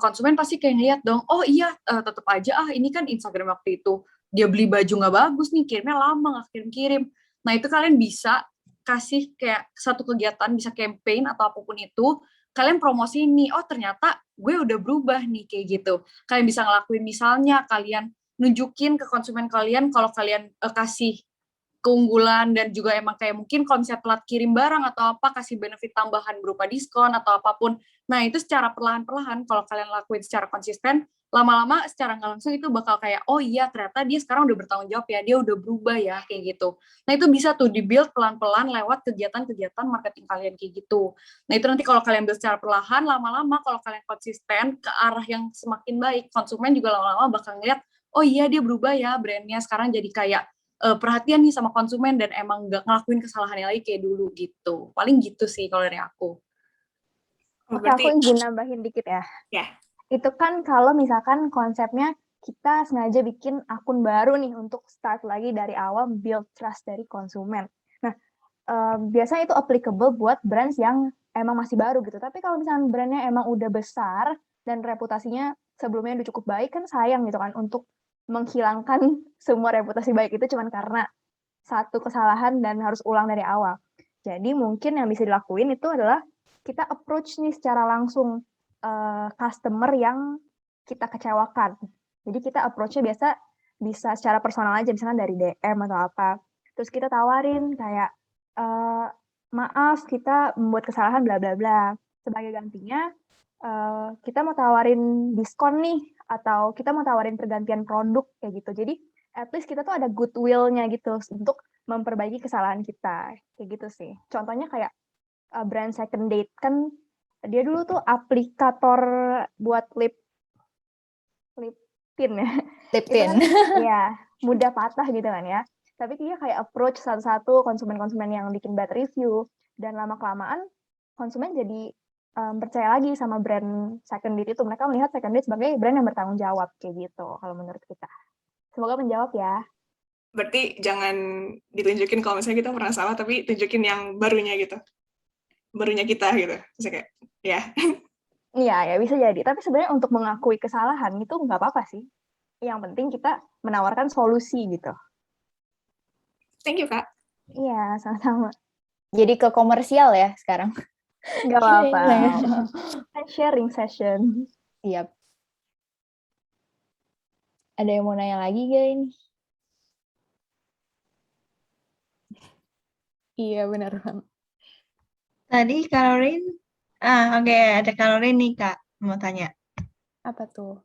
konsumen pasti kayak ngeliat dong, oh iya tetap aja ini kan Instagram waktu itu dia beli baju nggak bagus nih, kirimnya lama nggak kirim-kirim. Nah itu kalian bisa kasih kayak satu kegiatan, bisa campaign atau apapun itu, kalian promosi nih, oh ternyata gue udah berubah nih kayak gitu. Kalian bisa ngelakuin misalnya kalian nunjukin ke konsumen kalian kalau kalian kasih keunggulan, dan juga emang kayak mungkin kalau misalnya telat kirim barang atau apa, kasih benefit tambahan berupa diskon atau apapun. Nah itu secara perlahan-perlahan kalau kalian lakuin secara konsisten, lama-lama secara nggak langsung itu bakal kayak, oh iya ternyata dia sekarang udah bertanggung jawab ya, dia udah berubah ya kayak gitu. Nah itu bisa tuh di-build pelan-pelan lewat kegiatan-kegiatan marketing kalian kayak gitu. Nah itu nanti kalau kalian build secara perlahan, lama-lama kalau kalian konsisten ke arah yang semakin baik, konsumen juga lama-lama bakal ngeliat, oh iya dia berubah ya, brandnya sekarang jadi kayak perhatian nih sama konsumen dan emang nggak ngelakuin kesalahan lagi kayak dulu gitu. Paling gitu sih kalau dari aku. Oke, aku izin nambahin dikit ya. Ya. Itu kan kalau misalkan konsepnya kita sengaja bikin akun baru nih untuk start lagi dari awal build trust dari konsumen. Nah, biasanya itu applicable buat brands yang emang masih baru gitu. Tapi kalau misalkan brandnya emang udah besar dan reputasinya sebelumnya udah cukup baik, kan sayang gitu kan untuk menghilangkan semua reputasi baik itu cuman karena satu kesalahan dan harus ulang dari awal. Jadi mungkin yang bisa dilakuin itu adalah kita approach nih secara langsung customer yang kita kecewakan. Jadi kita approach-nya biasa bisa secara personal aja, misalkan dari DM atau apa. Terus kita tawarin kayak, maaf kita membuat kesalahan bla bla bla. Sebagai gantinya, kita mau tawarin diskon nih, atau kita mau tawarin pergantian produk kayak gitu. Jadi at least kita tuh ada goodwill-nya gitu untuk memperbaiki kesalahan kita, kayak gitu sih. Contohnya kayak brand Second Date kan dia dulu tuh aplikator buat lip tint ya. Lip Itu kan tint. ya mudah patah gitu kan ya. Tapi dia kayak approach satu-satu konsumen-konsumen yang bikin bad review, dan lama-kelamaan konsumen jadi percaya lagi sama brand Second Date itu. Mereka melihat Second Date sebagai brand yang bertanggung jawab kayak gitu kalau menurut kita. Semoga menjawab ya. Berarti jangan ditunjukin kalau misalnya kita pernah salah, tapi tunjukin yang barunya gitu. Barunya kita gitu. Terus kayak, ya. Iya, ya bisa jadi. Tapi sebenarnya untuk mengakui kesalahan itu nggak apa-apa sih. Yang penting kita menawarkan solusi gitu. Thank you, Kak. Iya, sama-sama. Jadi ke komersial ya sekarang. Nggak apa-apa. Iya. Sharing session. Siap. Ada yang mau nanya lagi gak ini? Iya, benar banget. Tadi Caroline, oke, ada Caroline nih Kak, mau tanya. Apa tuh?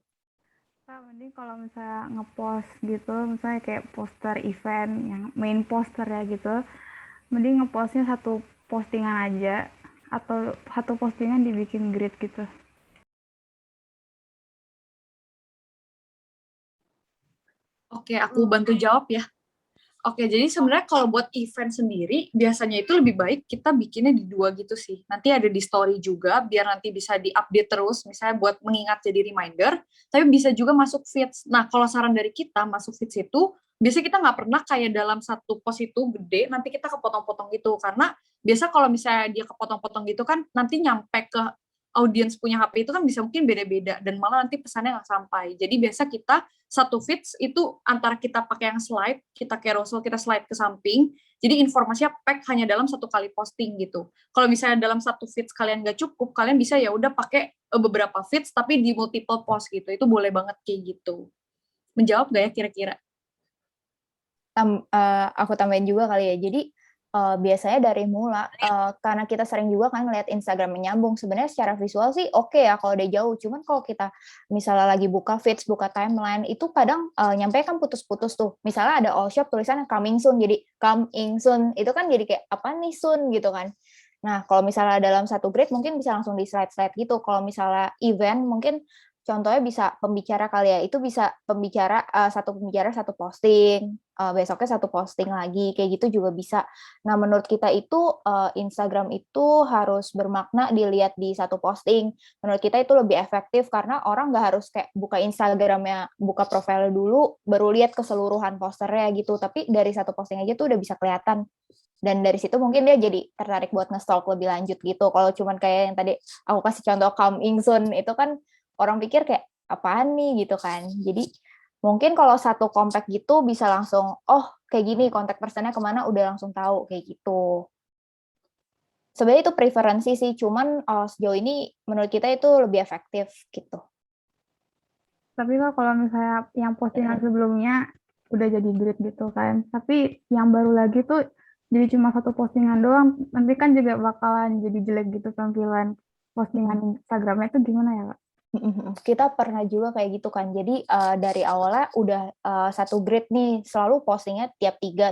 Kak, mending kalau misalnya ngepost gitu, misalnya kayak poster event yang main poster ya gitu, mending ngepostnya satu postingan aja, atau satu postingan dibikin grid gitu. Oke, aku bantu jawab ya. Oke, jadi sebenarnya kalau buat event sendiri, biasanya itu lebih baik kita bikinnya di 2 gitu sih. Nanti ada di story juga, biar nanti bisa di-update terus, misalnya buat mengingat jadi reminder, tapi bisa juga masuk feeds. Nah, kalau saran dari kita, masuk feeds itu, biasanya kita nggak pernah kayak dalam satu post itu gede, nanti kita kepotong-potong gitu. Karena biasa kalau misalnya dia kepotong-potong gitu kan, nanti nyampe ke audiens punya HP itu kan bisa mungkin beda-beda, dan malah nanti pesannya nggak sampai. Jadi biasa kita satu feeds itu antara kita pakai yang slide, kita carousel, kita slide ke samping, jadi informasinya pack hanya dalam satu kali posting gitu. Kalau misalnya dalam satu feeds kalian nggak cukup, kalian bisa ya udah pakai beberapa feeds tapi di multiple post gitu, itu boleh banget kayak gitu. Menjawab nggak ya kira-kira? Aku tambahin juga kali ya, jadi biasanya dari mula, karena kita sering juga kan ngeliat Instagram menyambung, sebenarnya secara visual sih oke ya kalau udah jauh, cuman kalau kita misalnya lagi buka feeds, buka timeline, itu kadang nyampe kan putus-putus tuh. Misalnya ada all shop tulisannya coming soon, jadi coming soon, itu kan jadi kayak apa nih soon gitu kan. Nah, kalau misalnya dalam satu grid mungkin bisa langsung di slide-slide gitu. Kalau misalnya event mungkin contohnya bisa pembicara kali ya, itu bisa satu pembicara satu posting, besoknya satu posting lagi, kayak gitu juga bisa. Nah, menurut kita itu Instagram itu harus bermakna dilihat di satu posting. Menurut kita itu lebih efektif karena orang nggak harus kayak buka Instagramnya, buka profil dulu, baru lihat keseluruhan posternya gitu. Tapi dari satu posting aja tuh udah bisa kelihatan. Dan dari situ mungkin dia jadi tertarik buat nge-stalk lebih lanjut gitu. Kalau cuman kayak yang tadi aku kasih contoh coming soon, itu kan orang pikir kayak apaan nih gitu kan. Jadi mungkin kalau satu compact gitu bisa langsung, oh kayak gini kontak personnya kemana udah langsung tahu kayak gitu. Sebenarnya itu preferensi sih, cuman sejauh ini menurut kita itu lebih efektif gitu. Tapi kok kalau misalnya yang postingan sebelumnya udah jadi grid gitu kan, tapi yang baru lagi tuh jadi cuma satu postingan doang, nanti kan juga bakalan jadi jelek gitu tampilan postingan Instagramnya itu gimana ya, Kak? Kita pernah juga kayak gitu kan. Jadi dari awalnya udah satu grid nih, selalu postingnya tiap tiga.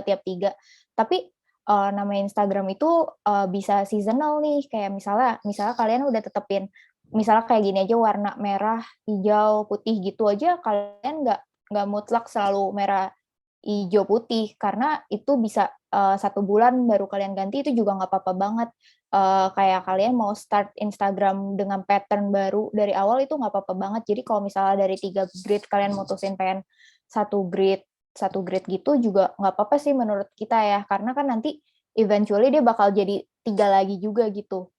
Tapi namanya Instagram itu bisa seasonal nih. Kayak misalnya kalian udah tetepin, misalnya kayak gini aja warna merah, hijau, putih gitu aja, kalian nggak mutlak selalu merah, hijau, putih, karena itu bisa 1 bulan baru kalian ganti, itu juga nggak apa-apa banget. Kayak kalian mau start Instagram dengan pattern baru dari awal itu nggak apa-apa banget. Jadi kalau misalnya dari 3 grid kalian mutusin pengen satu grid gitu juga nggak apa-apa sih menurut kita ya, karena kan nanti eventually dia bakal jadi 3 lagi juga gitu.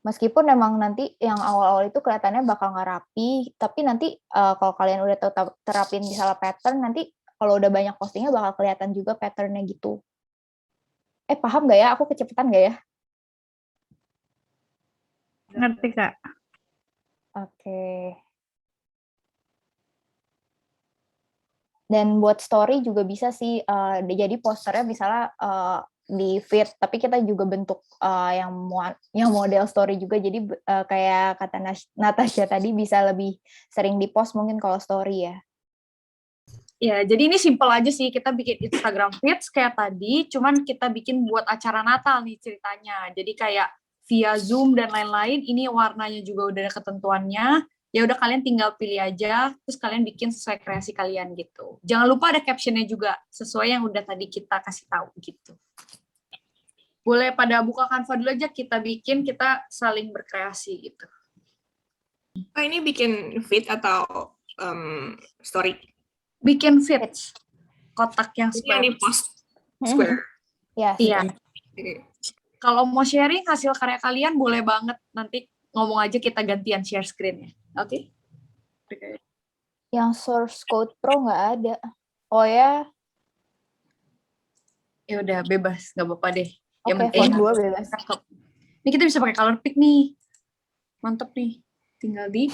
Meskipun memang nanti yang awal-awal itu kelihatannya bakal nggak rapi, tapi nanti kalau kalian udah terapin misalnya pattern, nanti kalau udah banyak postingnya bakal kelihatan juga pattern-nya gitu. Paham nggak ya? Aku kecepatan nggak ya? Ngerti, Kak. Oke. Dan buat story juga bisa sih, jadi posternya misalnya di feed, tapi kita juga bentuk yang model story juga. Jadi kayak kata Natasha tadi, bisa lebih sering di post mungkin kalau story ya. Ya, jadi ini simple aja sih, kita bikin Instagram feeds kayak tadi, cuman kita bikin buat acara Natal nih ceritanya. Jadi kayak via Zoom dan lain-lain, ini warnanya juga udah ada ketentuannya. Ya udah, kalian tinggal pilih aja, terus kalian bikin sesuai kreasi kalian gitu. Jangan lupa ada captionnya juga, sesuai yang udah tadi kita kasih tahu gitu. Boleh pada buka Canva dulu aja, kita bikin, kita saling berkreasi gitu. Oh, ini bikin feed atau story? Bikin feeds, kotak yang Ini yang square. di post square. Ya. Iya. Oke. Kalau mau sharing hasil karya kalian, boleh banget. Nanti ngomong aja, kita gantian share screen-nya. Oke? Yang source code pro nggak ada. Oh ya, Ya udah, bebas. Nggak apa-apa deh. Yang oke, penting, font 2 bebas. cakep. Ini kita bisa pakai color pick nih. Mantep nih. Tinggal di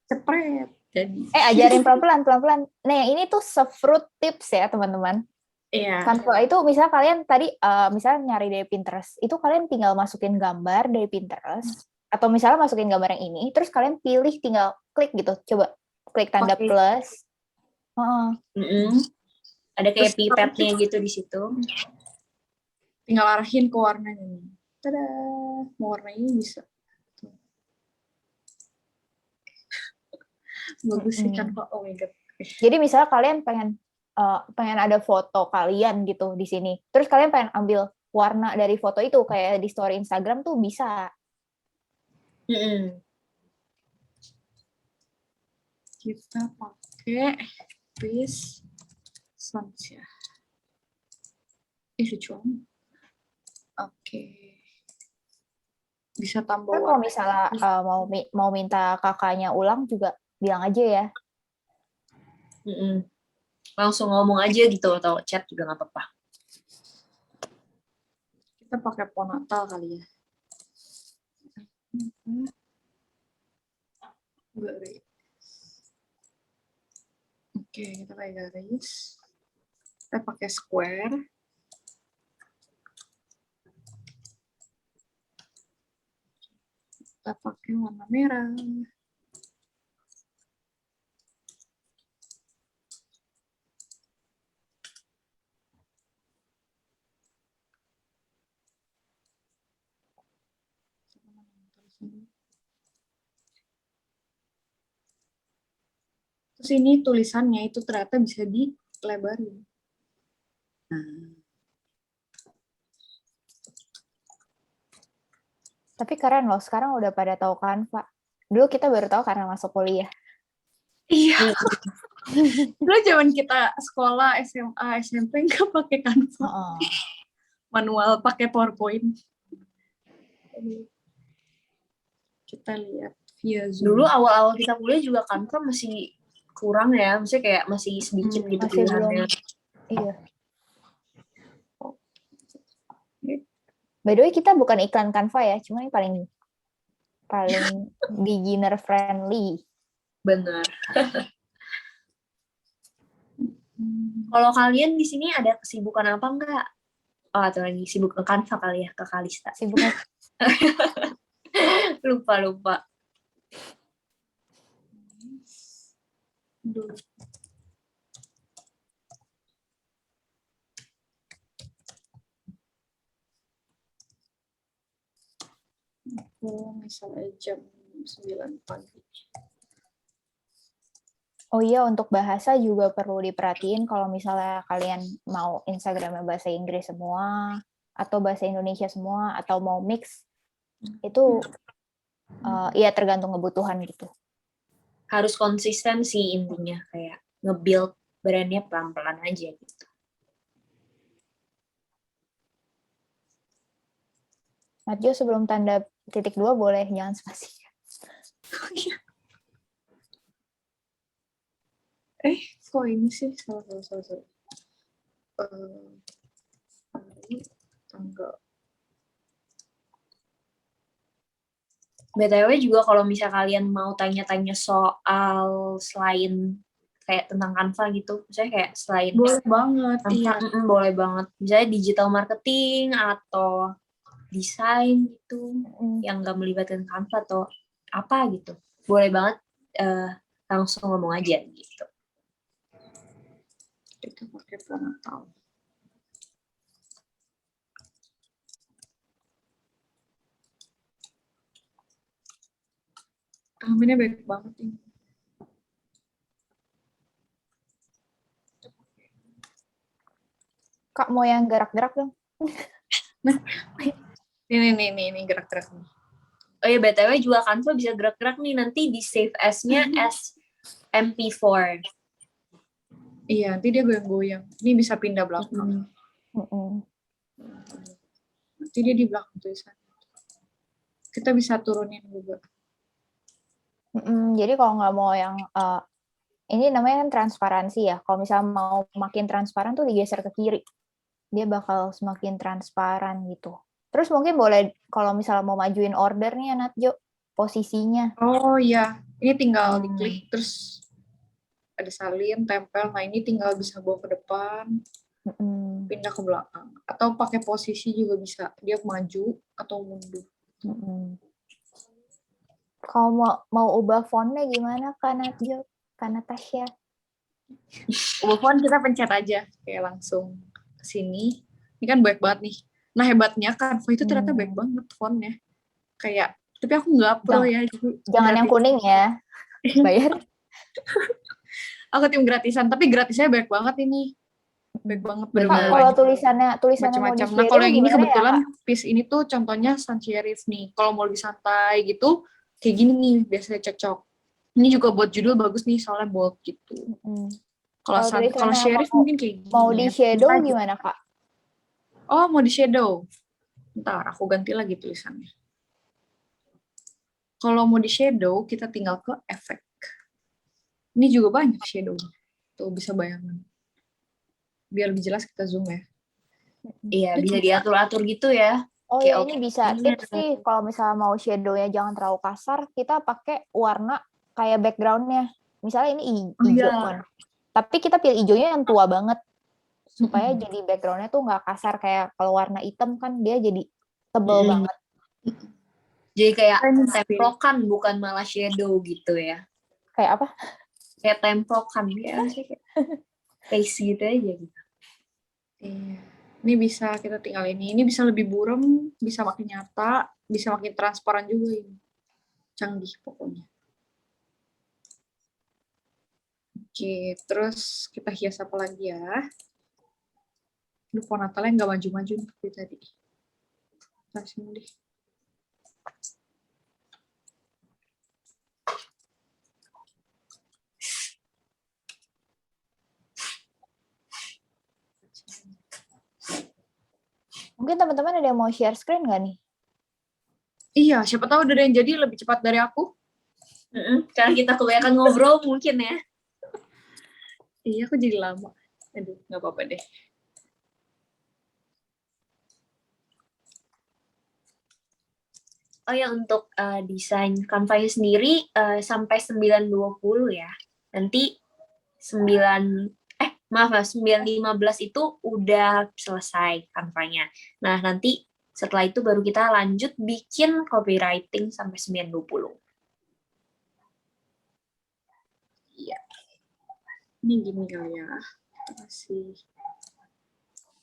cepret. Jadi. Ajarin pelan-pelan. Nah, yang ini tuh se-fruit tips ya, teman-teman. Iya. Canva itu misalnya kalian tadi misalnya nyari dari Pinterest, itu kalian tinggal masukin gambar dari Pinterest, atau misalnya masukin gambar yang ini, terus kalian pilih, tinggal klik gitu, coba klik tanda Oke. plus. Ada kayak Terus pipetnya gitu di situ. tinggal arahin ke warnanya. Tada! Mau warnanya bisa. Bagus sih Canva. Oh my God. Jadi misalnya kalian pengen ada foto kalian gitu di sini, terus kalian pengen ambil warna dari foto itu kayak di story Instagram tuh bisa. Kita pakai Peace Sans ya. Lucu. Oke. Bisa tambah Kan kalau misalnya mau minta kakaknya ulang juga bilang aja ya. Langsung ngomong aja gitu, atau chat juga nggak apa-apa. Kita pakai font Natal kali ya. Garis. Oke, kita pakai garis. Kita pakai square. Kita pakai warna merah. Terus ini tulisannya itu ternyata bisa dilebarin. Tapi keren loh, sekarang udah pada tahu Canva. Dulu kita baru tahu karena masuk kuliah. Iya. Dulu zaman kita sekolah SMA, SMP nggak pakai Canva. Manual pakai PowerPoint. Kita lihat via Zoom. Dulu awal-awal kita kuliah juga Canva masih kurang ya, maksudnya kayak masih sedikit gitu masih pilihannya. Iya. By the way, kita bukan iklan Canva ya, cuma yang paling beginner friendly. Benar. Kalau kalian di sini ada kesibukan apa enggak? Oh, atau lagi sibuk ke Canva kali ya, ke Kalista. Sibuk. Lupa. Misalnya jam 9 pagi. Oh iya, untuk bahasa juga perlu diperhatiin kalau misalnya kalian mau Instagramnya bahasa Inggris semua, atau bahasa Indonesia semua, atau mau mix, itu ya tergantung kebutuhan gitu. Harus konsisten sih intinya, kayak nge-build brandnya pelan-pelan aja gitu. Matjo, sebelum tanda titik 2 boleh jangan spasi. Kok ini sih? Salah. Tanggal. BTW juga kalau misal kalian mau tanya-tanya soal selain kayak tentang Canva gitu. Misalnya kayak selain Boleh banget, Canva, iya. boleh banget. Misalnya digital marketing atau desain gitu, yang nggak melibatkan Canva atau apa gitu. Boleh banget langsung ngomong aja gitu. Kita pakai frontal. Aminnya baik banget ini. Kak mau yang gerak-gerak dong. Ini gerak-gerak nih. Oh ya, BTW juga Canva bisa gerak-gerak nih, nanti di save as-nya as MP4. Iya, nanti dia goyang-goyang. Ini bisa pindah belakang. Nanti dia di belakang tulisan. Kita bisa turunin juga. Jadi kalau nggak mau yang ini namanya kan transparansi ya. Kalau misalnya mau makin transparan tuh digeser ke kiri. Dia bakal semakin transparan gitu. Terus mungkin boleh kalau misalnya mau majuin order nih ya Natjo, posisinya. Oh iya, ini tinggal diklik terus ada salin, tempel. Nah ini tinggal bisa bawa ke depan, pindah ke belakang. Atau pakai posisi juga bisa. Dia maju atau mundur. Kalau mau ubah fontnya gimana Kak Natjo? Kak Natasha? Ubah font kita pencet aja, kayak langsung ke sini. Ini kan baik banget nih. Nah hebatnya Canva itu ternyata baik banget fontnya. Kayak, tapi aku nggak pro ya. Jangan yang kuning ya, bayar. Aku tim gratisan, tapi gratisnya baik banget ini. Baik banget. Kak, kalau tulisannya mau macam-macam. di Nah kalau yang ini gimana kebetulan ya, piece ini tuh contohnya sans serif nih. Kalau mau lebih santai gitu, kayak gini nih biasanya cocok. Ini juga buat judul bagus nih soalnya bold gitu. Kalau serif mungkin kayak gini. Mau di shadow gimana Kak? Oh mau di shadow. Ntar aku ganti lagi tulisannya. Kalau mau di shadow kita tinggal ke efek. Ini juga banyak shadow. Tuh bisa bayangin. Biar lebih jelas kita zoom ya. Iya, bisa diatur-atur gitu ya. Oh ya, ini bisa tips sih kalau misalnya mau shadownya jangan terlalu kasar, kita pakai warna kayak backgroundnya. Misalnya ini hijau kan, tapi kita pilih hijaunya yang tua banget supaya jadi backgroundnya tuh nggak kasar kayak kalau warna hitam kan dia jadi tebel banget. Jadi kayak temprokan bukan malah shadow gitu ya. Kayak apa? Kayak temprokan ya, face gitu aja gitu. Iya. Ini bisa kita tinggal ini. Ini bisa lebih buram, bisa makin nyata, bisa makin transparan juga ini. Canggih pokoknya. Oke, terus kita hias apa lagi ya? Aduh, pohon Natalnya nggak maju-maju seperti tadi. Kasih deh. Mungkin teman-teman ada yang mau share screen nggak nih? Iya, siapa tahu ada yang jadi lebih cepat dari aku. Karena kita kebanyakan ngobrol mungkin ya. Iya, aku jadi lama. Aduh, nggak apa-apa deh. Oh ya, untuk desain Canva-nya sendiri sampai 9.20 ya. Nanti 9.15 itu udah selesai Canva-nya. Nah, nanti setelah itu baru kita lanjut bikin copywriting sampai 9.20. Iya. Ini gini kali ya. Kita kasih.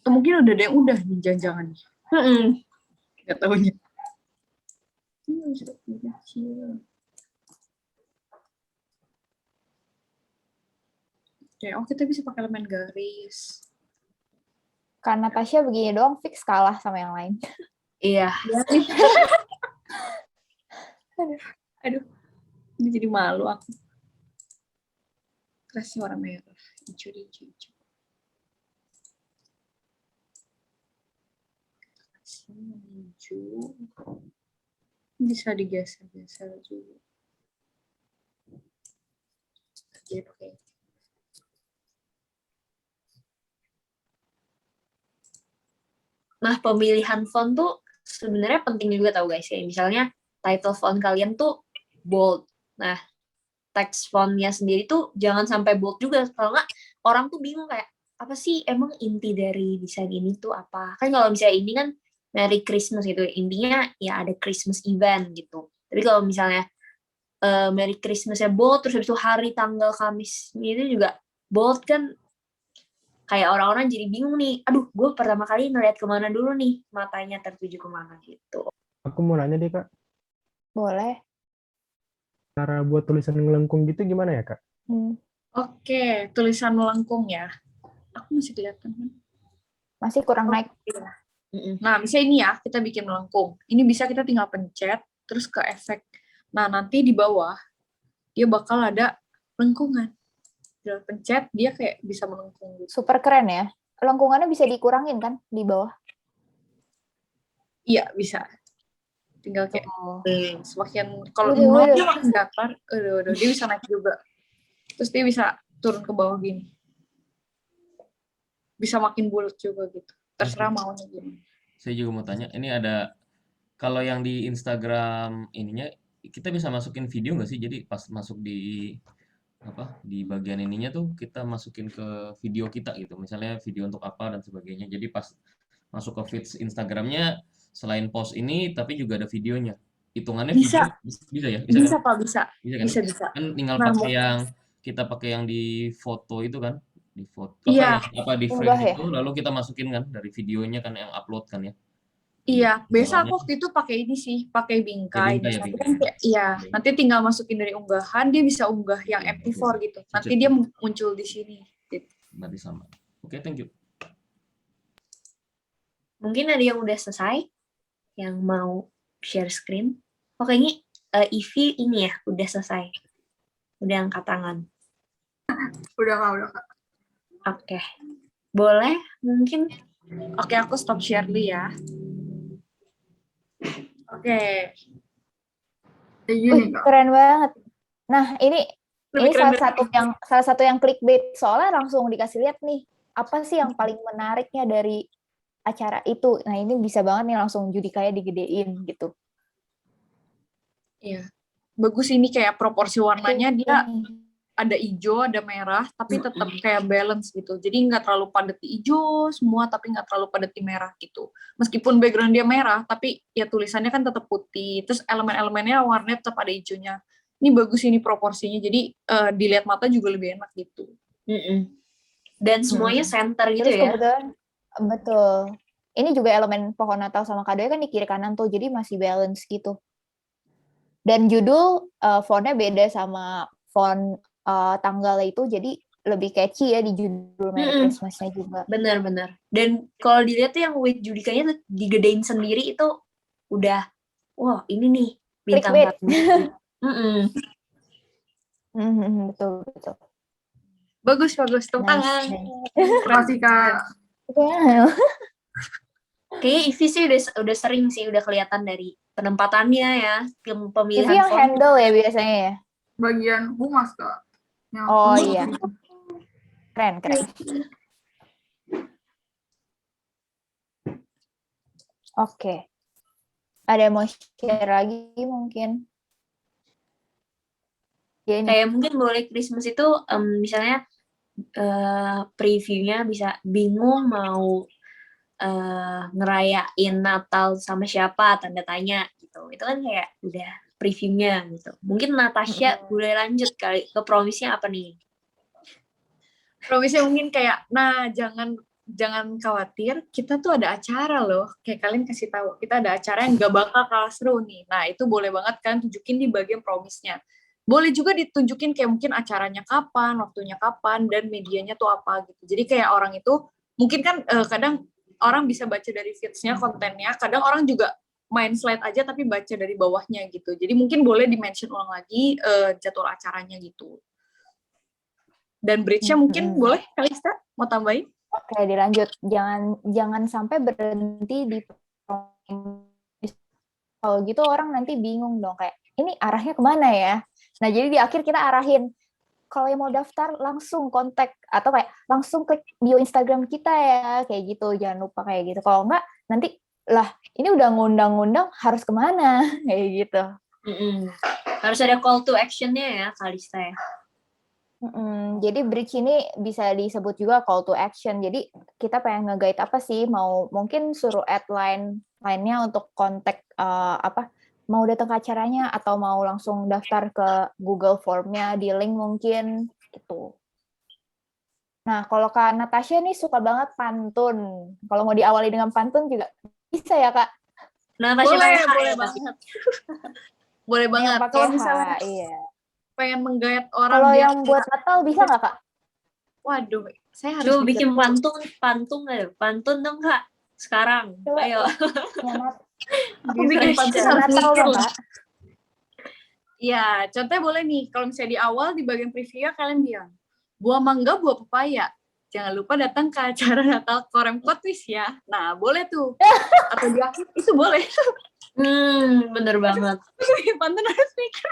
Mungkin udah ada yang udah nih jangan-jangan. Nggak tahunya. Oke, kita bisa pakai elemen garis. Karena Tasya begini doang fix kalah sama yang lain. Iya. Aduh, ini jadi malu aku. Kasih warna merah, hijau. Kasih hijau. Bisa digeser-geser juga. Oke. Nah, pemilihan font tuh sebenarnya penting juga tau guys. Kayak misalnya title font kalian tuh bold. Nah, teks fontnya sendiri tuh jangan sampai bold juga, kalau nggak orang tuh bingung kayak apa sih emang inti dari desain ini tuh apa. Kan kalau misalnya ini kan Merry Christmas gitu, intinya ya ada Christmas event gitu. Tapi kalau misalnya Merry Christmas-nya bold, terus habis itu hari tanggal Kamis itu juga bold kan, kayak orang-orang jadi bingung nih, aduh gue pertama kali ngeliat kemana dulu nih, matanya tertuju kemana gitu. Aku mau nanya deh, Kak. Boleh. Cara buat tulisan ngelengkung gitu gimana ya, Kak? Oke, tulisan melengkung ya. Aku masih kelihatan kan? Masih kurang naik. Nah, misalnya ini ya, kita bikin melengkung. Ini bisa kita tinggal pencet, terus ke efek. Nah, nanti di bawah, dia bakal ada lengkungan. Tinggal pencet, dia kayak bisa melengkung gitu. Super keren ya. Lengkungannya bisa dikurangin kan di bawah? Iya, bisa. Tinggal kayak, semakin, kalau Waduh, nol waduh. dia makin datar, dia bisa naik juga. Terus dia bisa turun ke bawah gini. Bisa makin bulat juga gitu. Terserah maunya gimana. Saya juga mau tanya, ini ada, kalau yang di Instagram ininya, kita bisa masukin video nggak sih? Jadi pas masuk di bagian ininya tuh kita masukin ke video kita gitu. Misalnya video untuk apa dan sebagainya. Jadi pas masuk ke feeds Instagramnya, selain post ini, tapi juga ada videonya. Hitungannya Bisa. video bisa ya? Bisa, kan? Pak, bisa. Bisa kan? Bisa. Kan tinggal Nah, pakai yang kita pakai yang di foto itu kan, di foto Iya. di frame Unggah ya? itu, lalu kita masukin kan dari videonya kan yang upload kan ya. Iya, biasa Bawahnya. aku waktu itu pakai ini sih, pakai bingkai. Bingkai ya, Nanti bingkai. kan kayak, iya, nanti tinggal masukin dari unggahan, dia bisa unggah yang MP4 gitu. Nanti dia muncul di sini. Gitu. Berarti sama. Oke, thank you. Mungkin ada yang udah selesai, yang mau share screen. Oke, ini Ivy ini ya, udah selesai. Udah angkat tangan. Udah Kak. Oke. Boleh mungkin? Oke, aku stop share dulu ya. Oke. Gini Kak. Keren banget. Nah, ini Lebih keren salah satu yang clickbait, soalnya langsung dikasih lihat nih, apa sih yang paling menariknya dari acara itu. Nah, ini bisa banget nih langsung Judikanya digedein gitu. Iya. Bagus ini kayak proporsi warnanya dia ada hijau, ada merah, tapi tetap kayak balance gitu. Jadi nggak terlalu padat di hijau semua, tapi nggak terlalu padat di merah gitu. Meskipun background dia merah, tapi ya tulisannya kan tetap putih. Terus elemen-elemennya warnanya tetap ada hijaunya. Ini bagus ini proporsinya, jadi dilihat mata juga lebih enak gitu. Dan semuanya center gitu Terus ya. kebetulan, betul. Ini juga elemen pohon Natal sama kadonya kan di kiri kanan tuh, jadi masih balance gitu. Dan judul fontnya beda sama font tanggalnya itu, jadi lebih catchy ya di judul Merry Christmas-nya juga. Benar-benar. Dan kalau dilihat tuh yang with Judikanya tuh digedein sendiri itu udah, wah ini nih bintang Clickbait. Betul. Bagus. Tepuk tangan. Makasih Kak. Wow. Kayaknya Ivy sih udah sering sih, udah kelihatan dari penempatannya ya, pemilihan Itu yang font. handle ya biasanya ya? Bagian humas Kak. Yang Oh humas. iya. Keren. Oke. Ada yang mau share lagi mungkin? Ya, ini. Kayak mungkin boleh Christmas itu misalnya previewnya bisa bingung mau ngerayain Natal sama siapa, tanda tanya gitu. Itu kan kayak udah previewnya gitu. Mungkin Natasha boleh lanjut kali ke promise-nya apa nih? Promise mungkin kayak, nah jangan khawatir, kita tuh ada acara loh. Kayak kalian kasih tahu, kita ada acara yang gak bakal kalah seru nih. Nah itu boleh banget kan tunjukin di bagian promise-nya. Boleh juga ditunjukin kayak mungkin acaranya kapan, waktunya kapan, dan medianya tuh apa gitu. Jadi kayak orang itu, mungkin kan kadang orang bisa baca dari feeds-nya, kontennya, kadang orang juga main slide aja tapi baca dari bawahnya gitu. Jadi mungkin boleh di-mention ulang lagi jadwal acaranya gitu. Dan bridge-nya mungkin boleh, Kalista mau tambahin? Oke, dilanjut. Jangan sampai berhenti di promise. Kalau gitu orang nanti bingung dong, kayak ini arahnya kemana ya? Nah, jadi di akhir kita arahin, kalau yang mau daftar langsung kontak, atau kayak langsung klik bio Instagram kita ya, kayak gitu. Jangan lupa kayak gitu. Kalau enggak, nanti lah ini udah ngundang-ngundang harus kemana? Kayak gitu. Harus ada call to action-nya ya, Kalista ya. Jadi bridge ini bisa disebut juga call to action. Jadi kita pengen nge-guide apa sih? Mau mungkin suruh add line-nya untuk kontak mau datang ke acaranya atau mau langsung daftar ke Google Form-nya di link mungkin gitu. Nah, kalau Kak Natasha nih suka banget pantun. Kalau mau diawali dengan pantun juga bisa ya, Kak? Boleh banget. Boleh banget. Kalau misalnya iya. Pengen menggait orang. Kalau yang buat Natal bisa nggak, Kak? Waduh, saya harus bikin pantun dong, Kak. Sekarang. Coba, ayo. Aku bikin pantun Natal dong, Kak. Ya, contohnya boleh nih. Kalau misalnya di awal, di bagian preview kalian bilang, buah mangga, buah pepaya. Jangan lupa datang ke acara Natal Korem Kotwis ya. Nah, boleh tuh. Atau di akhir, itu boleh. Bener banget. Pantun harus mikir.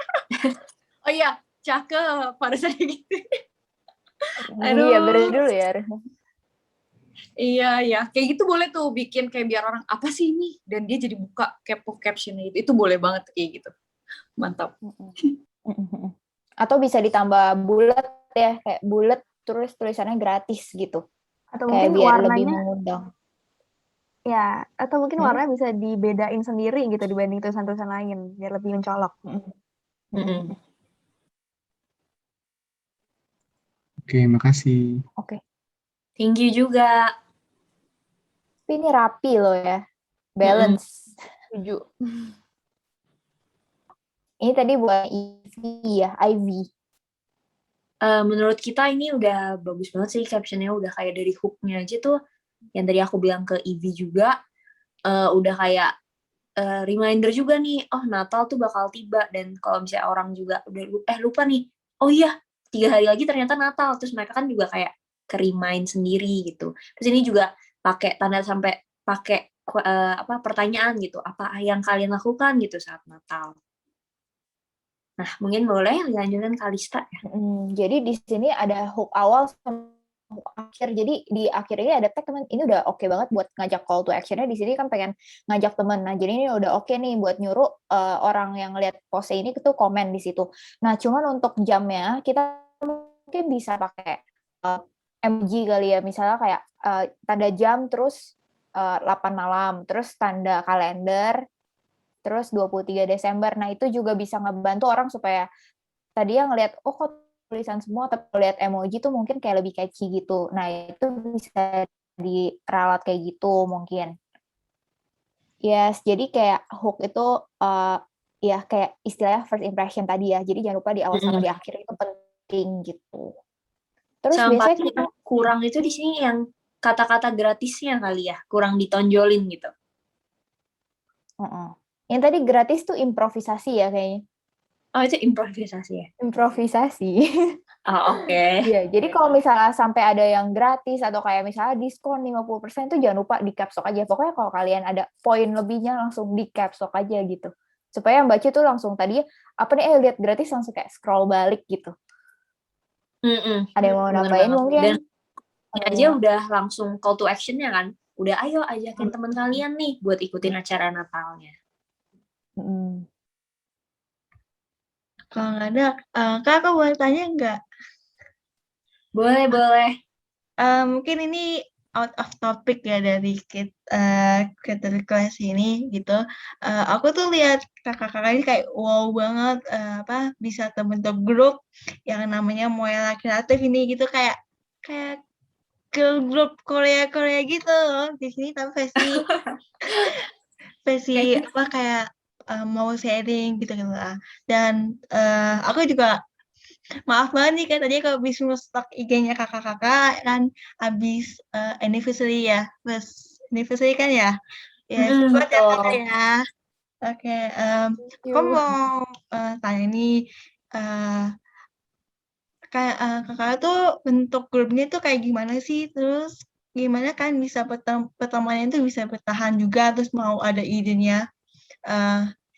Oh iya, cakep pada saya gitu. Aduh. Iya, bener dulu ya. Iya, kayak gitu boleh tuh bikin kayak biar orang apa sih ini, dan dia jadi buka kepo captionnya itu boleh banget kayak gitu. Mantap. Atau bisa ditambah bulat ya, kayak bulat terus tulisannya gratis gitu. Atau kayak mungkin biar warnanya lebih mengundang. Ya, atau mungkin warnanya bisa dibedain sendiri gitu dibanding tulisan-tulisan lain biar lebih mencolok. Oke, makasih. Oke. Thank you juga. Tapi ini rapi loh ya. Balance. Setuju. Ini tadi buat Ivy ya, Ivy. Menurut kita ini udah bagus banget sih captionnya, udah kayak dari hook-nya aja tuh. Yang tadi aku bilang ke Ivy juga, udah kayak reminder juga nih, oh Natal tuh bakal tiba. Dan kalau misalnya orang juga udah lupa nih, oh iya 3 hari lagi ternyata Natal. Terus mereka kan juga kayak ke-remind sendiri gitu. Terus ini juga pakai tanda sampai pakai pertanyaan gitu, apa yang kalian lakukan gitu saat Natal. Nah, mungkin boleh dilanjutkan Kalista ya. Jadi di sini ada hook awal sama hook akhir. Jadi di akhir ini ada tag teman. Ini udah oke banget buat ngajak call to action-nya. Di sini kan pengen ngajak teman. Nah, jadi ini udah oke nih buat nyuruh orang yang lihat post ini tuh komen di situ. Nah, cuman untuk jamnya kita mungkin bisa pakai emoji kali ya. Misalnya kayak tanda jam terus 8 malam, terus tanda kalender, terus 23 Desember. Nah, itu juga bisa ngebantu orang supaya tadi yang ngelihat, oh kok tulisan semua, tapi lihat emoji tuh mungkin kayak lebih catchy gitu. Nah, itu bisa diralat kayak gitu mungkin. Yes, jadi kayak hook itu ya kayak istilahnya first impression tadi ya. Jadi jangan lupa di awal sama di akhir itu penting gitu. Terus sama biasanya kita kurang itu di sini yang kata-kata gratisnya kali ya, kurang ditonjolin gitu. Yang tadi gratis tuh improvisasi ya kayaknya. Oh, itu improvisasi ya? Improvisasi. Oh, oke. Iya, jadi kalau misalnya sampai ada yang gratis atau kayak misalnya diskon 50% itu jangan lupa di caps lock aja. Pokoknya kalau kalian ada poin lebihnya langsung di caps lock aja gitu. Supaya yang baca tuh langsung tadi apa nih lihat gratis langsung kayak scroll balik gitu. Ada yang mau nambahin mungkin? Dan aja udah langsung call to action-nya kan. Udah ayo ajakin teman kalian nih buat ikutin acara Natalnya. Kalau nggak ada, Kak, aku boleh tanya nggak? Boleh. Mungkin ini out of topic ya dari creator request ini gitu. Aku tuh lihat kakak-kakak ini kayak wow banget bisa terbentuk grup yang namanya Moela Kreatif ini gitu kayak girl group Korea gitu di sini tapi versi kayak mau sharing gitu lah. Dan aku juga maaf banget nih kan tadi kalau habis stok IG-nya kakak-kakak kan habis anniversary ya, first anniversary kan ya. Ya, selamat ya kakak ya. Oke, aku mau tanya nih kayak kakak tuh bentuk grupnya tuh kayak gimana sih? Terus gimana kan bisa pertemuannya itu bisa bertahan juga terus mau ada idenya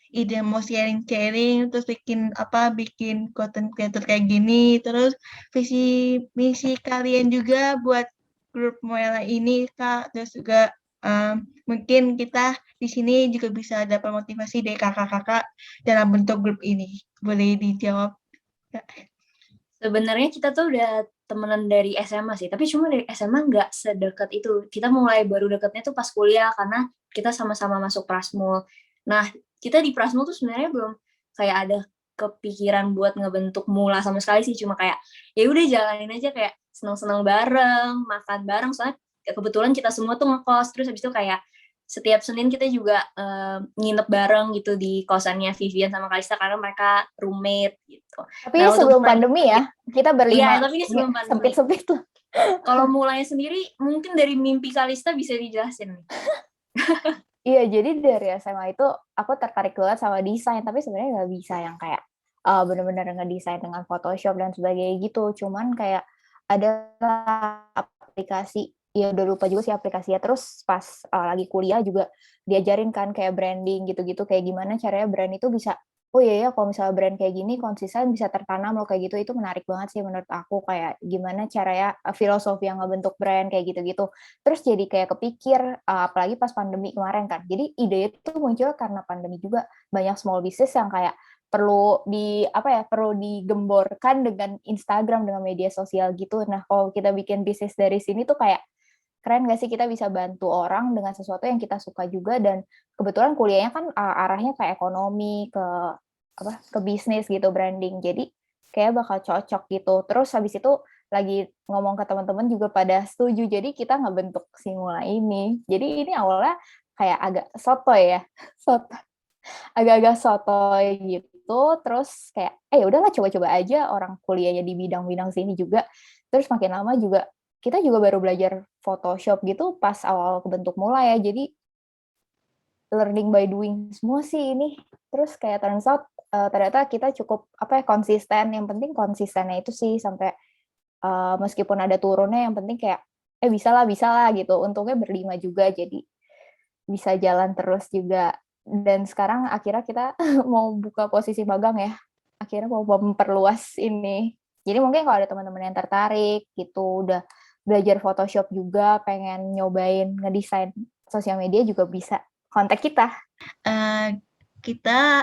ide mau sharing terus bikin content creator kayak gini, terus visi misi kalian juga buat grup Moela ini Kak, terus juga Mungkin kita di sini juga bisa dapat motivasi dari kakak-kakak dalam bentuk grup ini. Boleh dijawab? Sebenarnya kita tuh udah temenan dari SMA sih, tapi cuma dari SMA nggak sedekat itu. Kita mulai baru deketnya tuh pas kuliah karena kita sama-sama masuk Prasmul. Nah, kita di Prasmul tuh sebenarnya belum kayak ada kepikiran buat ngebentuk mula sama sekali sih, cuma kayak ya udah jalanin aja kayak seneng-seneng bareng, makan bareng. Soalnya kebetulan kita semua tuh ngekos, terus habis itu kayak setiap Senin kita juga nginep bareng gitu di kosannya Vivian sama Kalista karena mereka roommate gitu. Tapi Nah, untuk sebelum mulai pandemi ya, kita iya, berlima tapi ini sebelum pandemi. sempit-sempit tuh. Kalau mulainya sendiri, mungkin dari mimpi Kalista bisa dijelasin nih. Iya, jadi dari SMA itu aku tertarik banget sama desain, tapi sebenarnya nggak bisa yang kayak bener-bener ngedesain dengan Photoshop dan sebagainya gitu. Cuman kayak ada aplikasi, ya udah lupa juga sih aplikasinya. Terus pas lagi kuliah juga diajarin kan kayak branding gitu-gitu, kayak gimana caranya brand itu bisa, oh iya ya kalau misalnya brand kayak gini konsisten bisa tertanam loh kayak gitu, itu menarik banget sih menurut aku, kayak gimana caranya filosofi yang ngebentuk brand kayak gitu-gitu. Terus jadi kayak kepikir, apalagi pas pandemi kemarin kan. Jadi ide itu muncul karena pandemi juga, banyak small business yang kayak perlu perlu digemborkan dengan Instagram, dengan media sosial gitu. Nah, kalau kita bikin bisnis dari sini tuh kayak keren nggak sih, kita bisa bantu orang dengan sesuatu yang kita suka juga, dan kebetulan kuliahnya kan arahnya ke ekonomi, ke bisnis gitu, branding. Jadi kayak bakal cocok gitu. Terus habis itu lagi ngomong ke teman-teman juga pada setuju. Jadi kita ngebentuk si Mula ini. Jadi ini awalnya kayak agak sotoy ya. Agak-agak sotoy gitu. Terus kayak udahlah coba-coba aja, orang kuliahnya di bidang-bidang sini juga. Terus makin lama juga kita juga baru belajar Photoshop gitu pas awal kebentuk Mula ya. Jadi learning by doing semua sih ini. Terus kayak turns out ternyata kita cukup konsisten. Yang penting konsistennya itu sih sampai meskipun ada turunnya, yang penting kayak bisa lah gitu. Untungnya berlima juga, jadi bisa jalan terus juga. Dan sekarang akhirnya kita mau buka posisi magang ya. Akhirnya mau memperluas ini. Jadi mungkin kalau ada teman-teman yang tertarik gitu, udah belajar Photoshop juga, pengen nyobain ngedesain sosial media juga bisa kontak kita.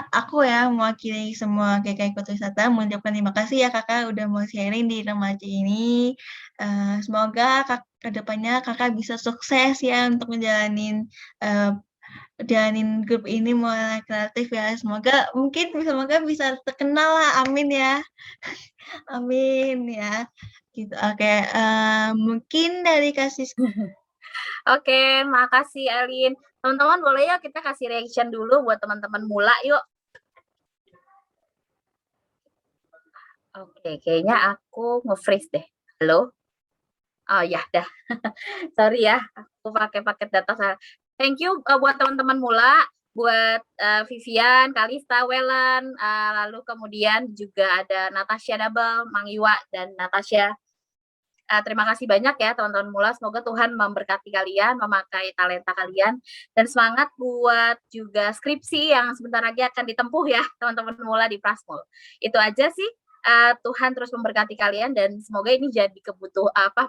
Aku ya mewakili semua GKI Kota Wisata mengucapkan terima kasih ya kakak udah mau sharing di remaja ini. Semoga kedepannya kakak bisa sukses ya untuk jalanin grup ini mulai kreatif ya. Semoga bisa terkenal lah, amin ya. Amin ya. Gitu. Oke, mungkin dari kasih Oke, makasih Alin. Teman-teman boleh ya kita kasih reaction dulu buat teman-teman Mula yuk. Oke, kayaknya aku nge-freeze deh. Halo? Oh ya, dah. Sorry ya, aku pakai paket data. Thank you buat teman-teman Mula, buat Vivian, Kalista, Welan, lalu kemudian juga ada Natasha Double, Mang Iwa, dan Natasha. Terima kasih banyak ya teman-teman Mula, semoga Tuhan memberkati kalian, memakai talenta kalian, dan semangat buat juga skripsi yang sebentar lagi akan ditempuh ya teman-teman Mula di Prasmul. Itu aja sih. Tuhan terus memberkati kalian dan semoga ini jadi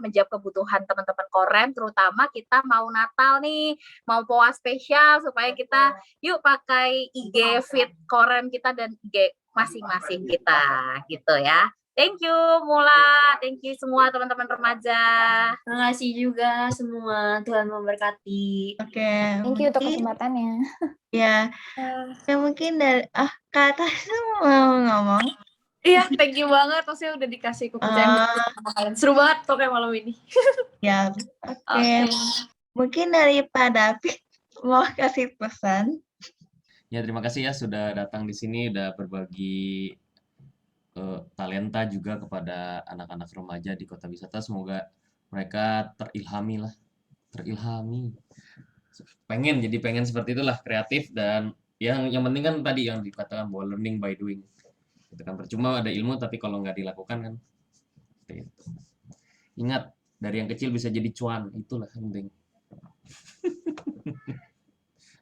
menjawab kebutuhan teman-teman Korem, terutama kita mau Natal nih, mau POA spesial supaya kita yuk pakai IG feed Korem kita dan IG masing-masing kita gitu ya. Thank you Mula, thank you semua teman-teman remaja. Terima kasih juga semua, Tuhan memberkati. Oke, Thank you untuk kesempatannya. Ya, mungkin dari Kak Tasya mau ngomong. Iya, thank you banget. Maksudnya udah dikasih kepercayaan sama kalian. Seru banget pokoknya malam ini. Ya, oke. Mungkin dari Pak David mau kasih pesan. Ya, terima kasih ya sudah datang di sini, udah berbagi talenta juga kepada anak-anak remaja di Kota Wisata. Semoga mereka terilhami. Pengen seperti itulah, kreatif, dan yang penting kan tadi yang dikatakan bahwa learning by doing. Itu kan percuma ada ilmu tapi kalau nggak dilakukan kan. Ingat, dari yang kecil bisa jadi cuan, itulah yang penting.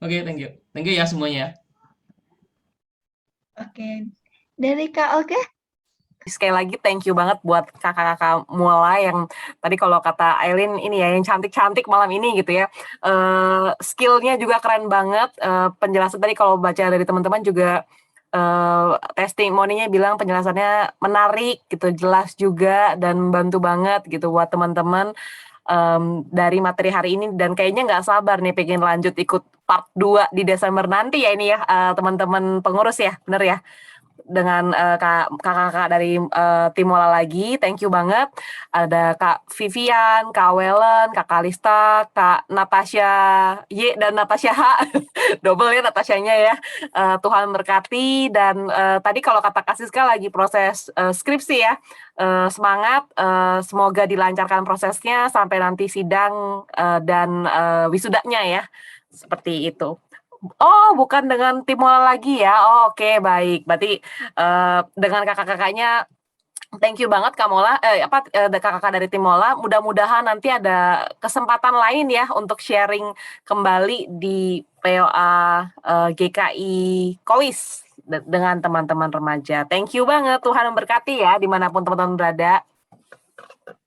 Oke, thank you. Thank you ya semuanya. Oke. Dari Kak Olga? Sekali lagi thank you banget buat kakak-kakak Mula yang tadi kalau kata Aileen ini ya yang cantik-cantik malam ini gitu ya. Skillnya juga keren banget. Penjelasan tadi kalau baca dari teman-teman juga testimoninya bilang penjelasannya menarik gitu, jelas juga dan membantu banget gitu buat teman-teman dari materi hari ini dan kayaknya nggak sabar nih pengen lanjut ikut part 2 di Desember nanti ya ini ya teman-teman pengurus ya, bener ya? Dengan kakak-kakak dari tim Mola lagi, thank you banget. Ada Kak Vivian, Kak Wellen, Kak Kalista, Kak Natasha Y dan Natasha H, double ya Natashanya ya. Tuhan berkati dan tadi kalau kata Kak Siska lagi proses skripsi ya, semangat, semoga dilancarkan prosesnya sampai nanti sidang dan wisudanya ya, seperti itu. Oh, bukan dengan tim Mola lagi ya. Oh, oke, baik. Berarti dengan kakak-kakaknya thank you banget Kak Mola, kakak-kakak dari tim Mola. Mudah-mudahan nanti ada kesempatan lain ya untuk sharing kembali di POA GKI Kowis dengan teman-teman remaja. Thank you banget. Tuhan memberkati ya dimanapun teman-teman berada.